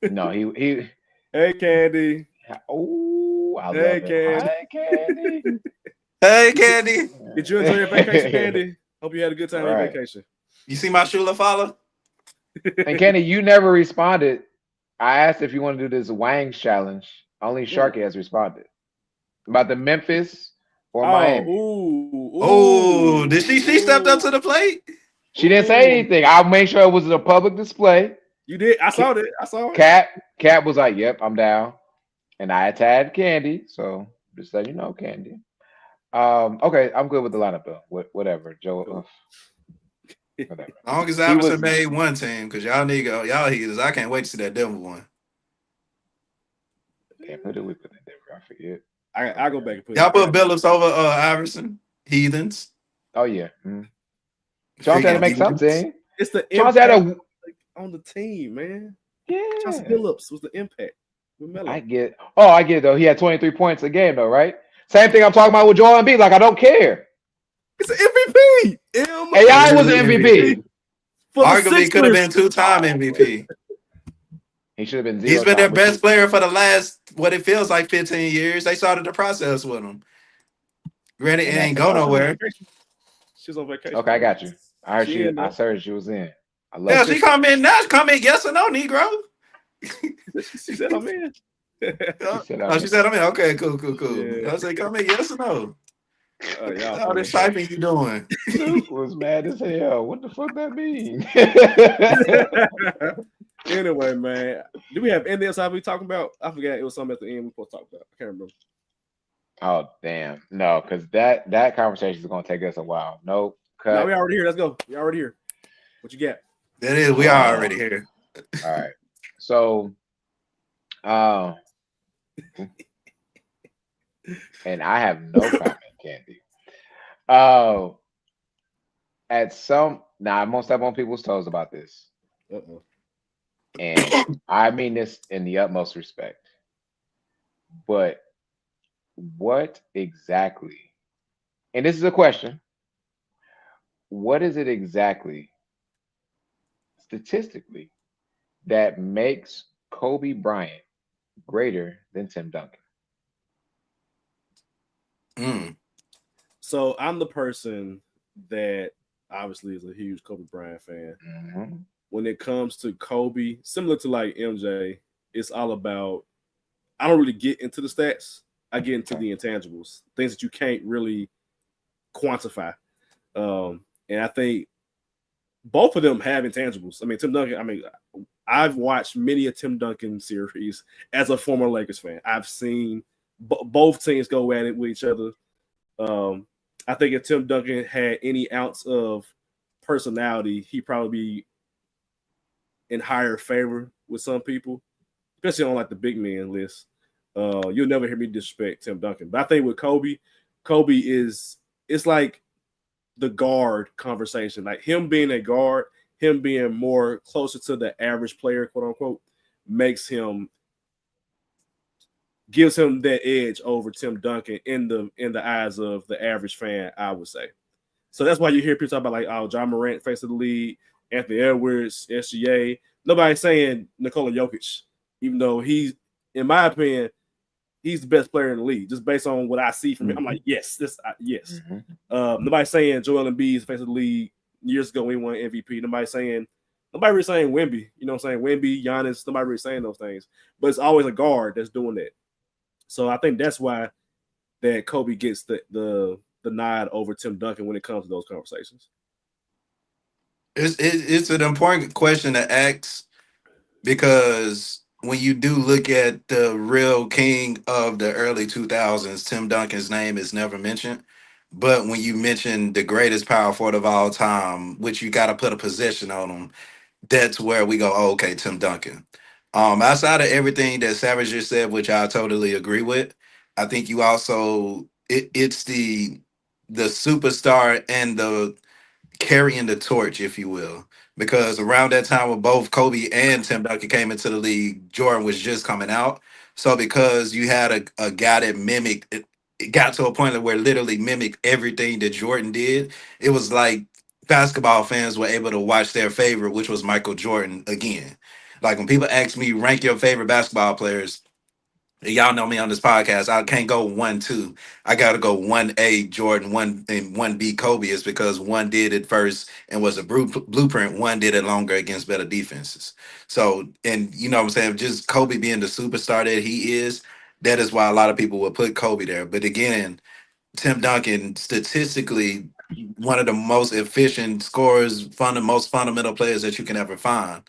but No, he Hey, Candy. oh, I Hey, love it. Candy. Hi, Candy. hey, Candy, Did you enjoy your vacation, Candy? Hope you had a good time on your Right. vacation. you see my Shula follow? And Candy, you never responded. I asked if you want to do this Wang challenge. Only Sharky has responded about the Memphis or Oh, Miami. Oh, did she stepped up to the plate? She didn't say anything. I'll make sure it was a public display. You did. I saw that. I saw it. Cat was like, "Yep, I'm down," and I tagged Candy. So just let you know, Candy. Okay, I'm good with the lineup though. Whatever, Joe. Cool. Whatever. As long as He Iverson was- made one team, because y'all heaters. I can't wait to see that Denver one. Damn, who did we put in Denver? I forget. I go back and put. Y'all put Billups over Iverson. Heathens. Oh yeah. Chauncey had to make something. It's the Chauncey had impact a on the team, man. yeah. Chauncey Billups was the impact with Melo. I get. Oh, I get it, though. He had 23 points a game though, right? Same thing I'm talking about with Joel Embiid. Like I don't care. It's an MVP. AI was the MVP. For the Arguably could have been Sixers. 2-time MVP. He should have been 0. He's been their time, best player for the last what it feels like 15 years. They started the process with him. Granted, it And ain't that's go about it. nowhere. She's on vacation. Okay, I got you. I heard She in there. I heard she was in. I love Yeah, this. she come in now. Come in, yes or no, Negro. She said, "I'm in." She said, I'm in. Okay, cool. Yeah. I said, come in, yes or no. Y'all All this funny. typing you doing? Luke was mad as hell. What the fuck that mean? Anyway, man, do we have anything else I be talking about? I forgot it was something at the end we supposed to talk about. I can't remember. Oh damn. No, because that conversation is gonna take us a while. Nope. Cut. No, we already here. Let's go. We already here. What you got? That is, we are already here. All right. So and I have no comment, Candy. At some now I'm gonna step on people's toes about this. Uh-oh. And I mean this in the utmost respect. But what exactly, and this is a question, what is it exactly statistically that makes Kobe Bryant greater than Tim Duncan? So I'm the person that obviously is a huge Kobe Bryant fan. Mm-hmm. When it comes to Kobe, similar to like MJ, it's all about, I don't really get into the stats. I get into the intangibles, things that you can't really quantify. And I think both of them have intangibles. I mean, Tim Duncan, I've watched many a Tim Duncan series as a former Lakers fan. I've seen both teams go at it with each other. I think if Tim Duncan had any ounce of personality, he'd probably be in higher favor with some people, especially on like the big man list. You'll never hear me disrespect Tim Duncan. But I think with Kobe it's like the guard conversation. Like him being a guard, him being more closer to the average player, quote unquote, gives him that edge over Tim Duncan in the eyes of the average fan, I would say. So that's why you hear people talk about like, oh, John Morant face of the league, Anthony Edwards, SGA. Nobody's saying Nikola Jokic, even though he's, in my opinion, he's the best player in the league, just based on what I see from him. I'm like, yes. Nobody's saying Joel Embiid's face of the league years ago when he won MVP. Nobody really saying Wemby. You know what I'm saying? Wemby, Giannis, nobody really saying those things. But it's always a guard that's doing that. So I think that's why that Kobe gets the nod over Tim Duncan when it comes to those conversations. It's an important question to ask, because when you do look at the real king of the early 2000s, Tim Duncan's name is never mentioned. But when you mention the greatest power forward of all time, which you got to put a position on him, that's where we go, oh, okay, Tim Duncan. Outside of everything that Savage just said, which I totally agree with, I think you also it's the superstar and the carrying the torch, if you will, because around that time when both Kobe and Tim Duncan came into the league, Jordan was just coming out. So because you had a guy that mimicked it got to a point where literally mimicked everything that Jordan did. It was like basketball fans were able to watch their favorite, which was Michael Jordan again. Like when people ask me rank your favorite basketball players, y'all know me on this podcast. I can't go 1-2. I got to go 1A Jordan, 1B Kobe. Is because one did it first and was a blueprint. One did it longer against better defenses. So, and you know what I'm saying, just Kobe being the superstar that he is, that is why a lot of people will put Kobe there. But again, Tim Duncan statistically one of the most efficient scorers, most fundamental players that you can ever find.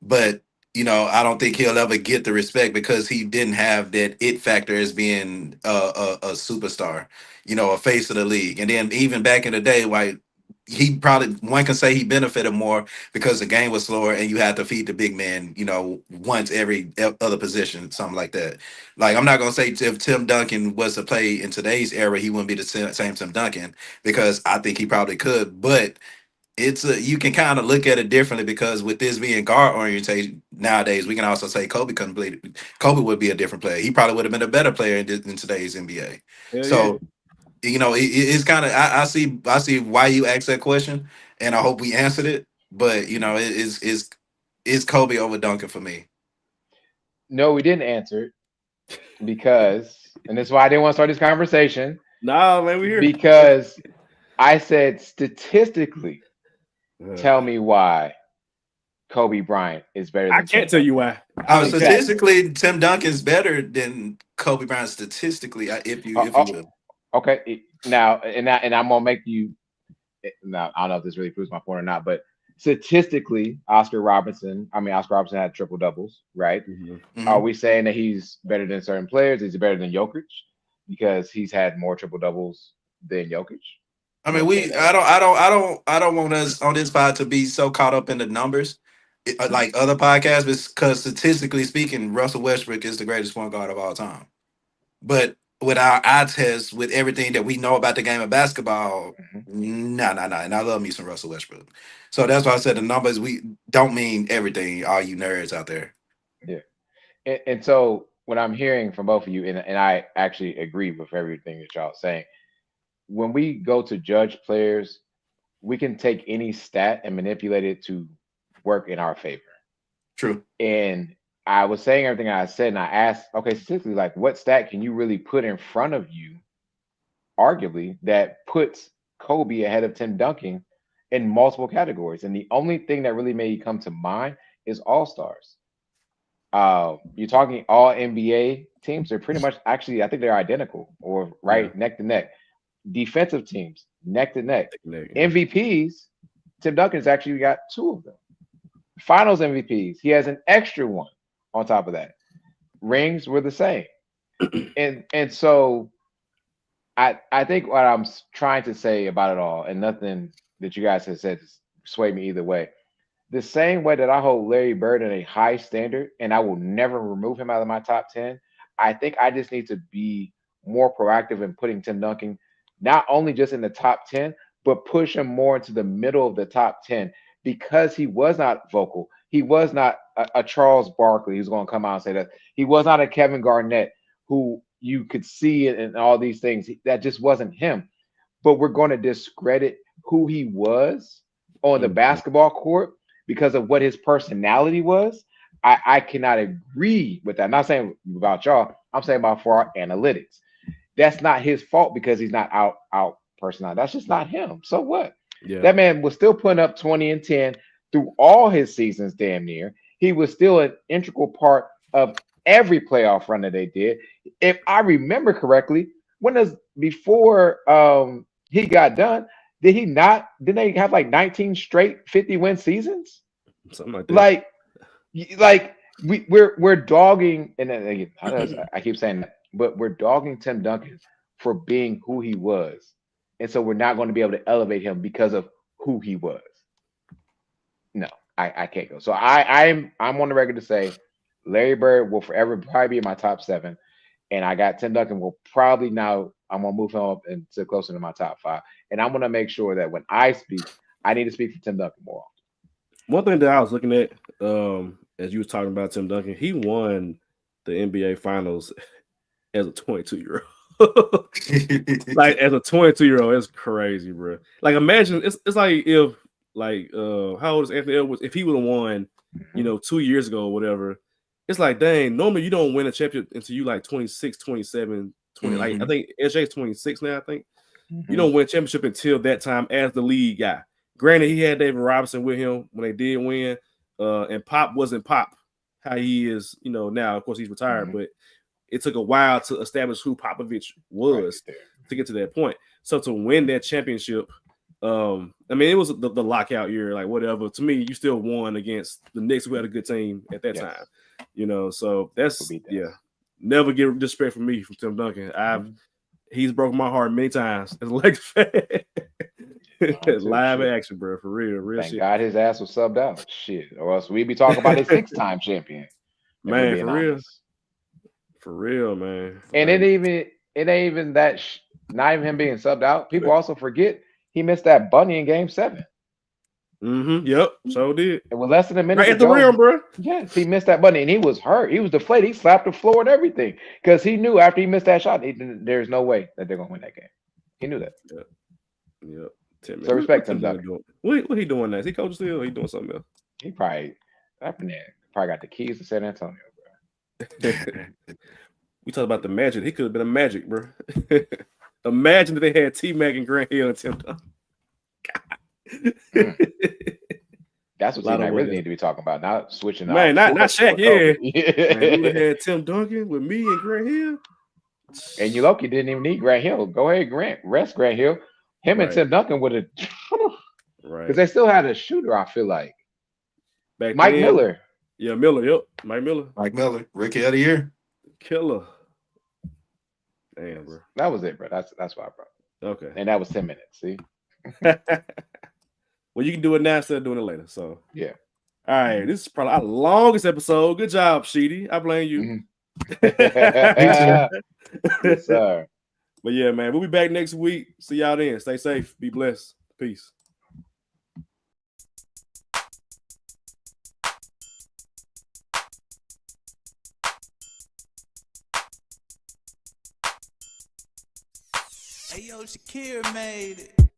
But I don't think he'll ever get the respect because he didn't have that it factor as being a superstar, a face of the league. And then even back in the day, like he probably one can say he benefited more because the game was slower and you had to feed the big man, once every other position, something like that. Like I'm not gonna say if Tim Duncan was to play in today's era, he wouldn't be the same Tim Duncan because I think he probably could, but you can kind of look at it differently because with this being guard orientation nowadays, we can also say Kobe would be a different player. He probably would have been a better player in today's NBA. Hell yeah. So it's kind of I see why you asked that question, and I hope we answered it. But it's Kobe over Duncan for me. No, we didn't answer it because, and that's why I didn't want to start this conversation Nah, man, we here. because I said statistically, Uh, tell me why Kobe Bryant is better I than Tim can't tell you Duncan. why. I don't care. Statistically, Tim Duncan's better than Kobe Bryant statistically. If you will. Okay, now, and I'm gonna make you. Now I don't know if this really proves my point or not, but statistically, Oscar Robertson. I mean, Oscar Robertson had triple doubles, right? Mhm. Are Mhm. we saying that he's better than certain players? Is he better than Jokic because he's had more triple doubles than Jokic? I No, mean, say no. I don't want us on this pod to be so caught up in the numbers, like other podcasts, because statistically speaking, Russell Westbrook is the greatest point guard of all time. But with our eye test, with everything that we know about the game of basketball, Mhm. no, no, no. And I love me some Russell Westbrook. So that's why I said the numbers we don't mean everything. All you nerds out there. Yeah, and so what I'm hearing from both of you, and I actually agree with everything that y'all saying. When we go to judge players, we can take any stat and manipulate it to work in our favor. True. And I was saying everything I said, and I asked, okay, specifically, like, what stat can you really put in front of you, arguably, that puts Kobe ahead of Tim Duncan in multiple categories? And the only thing that really made come to mind is All Stars. You're talking all NBA teams, they're pretty much actually, I think they're identical or Yeah. right neck to neck. Defensive teams, neck to neck. Yeah. MVPs, Tim Duncan's actually got two of them. Finals MVPs, he has an extra one on top of that. Rings were the same. And so I think what I'm trying to say about it all, and nothing that you guys have said sway me either way. The same way that I hold Larry Bird in a high standard, and I will never remove him out of my top 10, I think I just need to be more proactive in putting Tim Duncan not only just in the top 10, but push him more into the middle of the top 10 because he was not vocal. He was not a Charles Barkley who's going to come out and say that. He was not a Kevin Garnett who you could see it and all these things. That just wasn't him. But we're going to discredit who he was on the Mhm. basketball court because of what his personality was. I cannot agree with that. I'm not saying about y'all. I'm saying about for our analytics. That's not his fault because he's not out personality. That's just not him. So what? Yeah. That man was still putting up 20 and 10 through all his seasons, damn near. He was still an integral part of every playoff run that they did. If I remember correctly, when does before he got done, did he not? Didn't they have like 19 straight 50-win seasons? Something like that. Like we're dogging, and then again, I keep saying that, but we're dogging Tim Duncan for being who he was, and so we're not going to be able to elevate him because of who he was. No, I can't go. So I'm on the record to say Larry Bird will forever probably be in my top seven, and I got Tim Duncan will probably now I'm gonna move him up into closer to my top five, and I'm gonna make sure that when I speak, I need to speak for Tim Duncan more. One thing that I was looking at, as you was talking about Tim Duncan, he won the NBA Finals as a 22-year-old. Like as a 22-year-old, it's crazy, bro. Like imagine it's like if like how old is Anthony Edwards? If he would have won, 2 years ago or whatever, it's like dang, normally you don't win a championship until you like 26, 27, 20. Like I think SJ's 26 now, I think. You don't win a championship until that time as the lead guy. Granted, he had David Robinson with him when they did win, and Pop wasn't Pop how he is, now. Of course, he's retired, but it took a while to establish who Popovich was to get to that point. So to win that championship, I mean, it was the lockout year, like whatever. To me, you still won against the Knicks, who had a good team at that time. So that's never get disrespect from me from Tim Duncan. He's broken my heart many times as a Lakers fan. Live action, bro, for real Thank shit. God his ass was subbed out, shit, or else we'd be talking about a 6-time champion. Man, for real, man. And it ain't even that. Not even him being subbed out. People also forget he missed that bunny in Game 7. Yep. So did. It was less than a minute right at the rim, bro. Yes, he missed that bunny, and he was hurt. He was deflated. He slapped the floor and everything because he knew after he missed that shot, there's no way that they're gonna win that game. He knew that. Yep. So respect him. What he doing now? Is he coaching still? Or he doing something else? He probably got the keys to San Antonio, bro. We talked about the Magic. He could have been a Magic, bro. Imagine if they had T-Mac and Grant Hill and Tim Duncan. That's what T-Mac really need to be talking about. Not switching. Man, not Shaq. Yeah. Man, we had Tim Duncan with me and Grant Hill. And Uloki didn't even need Grant Hill. Go ahead, rest Grant Hill. Him and Tim Duncan would have. Right. Because they still had a shooter. I feel like. Mike Miller. Yeah, Miller. Yep, Mike Miller. Rookie of the year. Killer. Damn, bro. That was it, bro. That's why, bro. Okay. And that was 10 minutes. See. Well, you can do it now instead of doing it later. So yeah. All right. This is probably our longest episode. Good job, Sheedy. I blame you. Yes, sir. But yeah, man, we'll be back next week. See y'all then. Stay safe. Be blessed. Peace. Hey, yo, Shakir made it.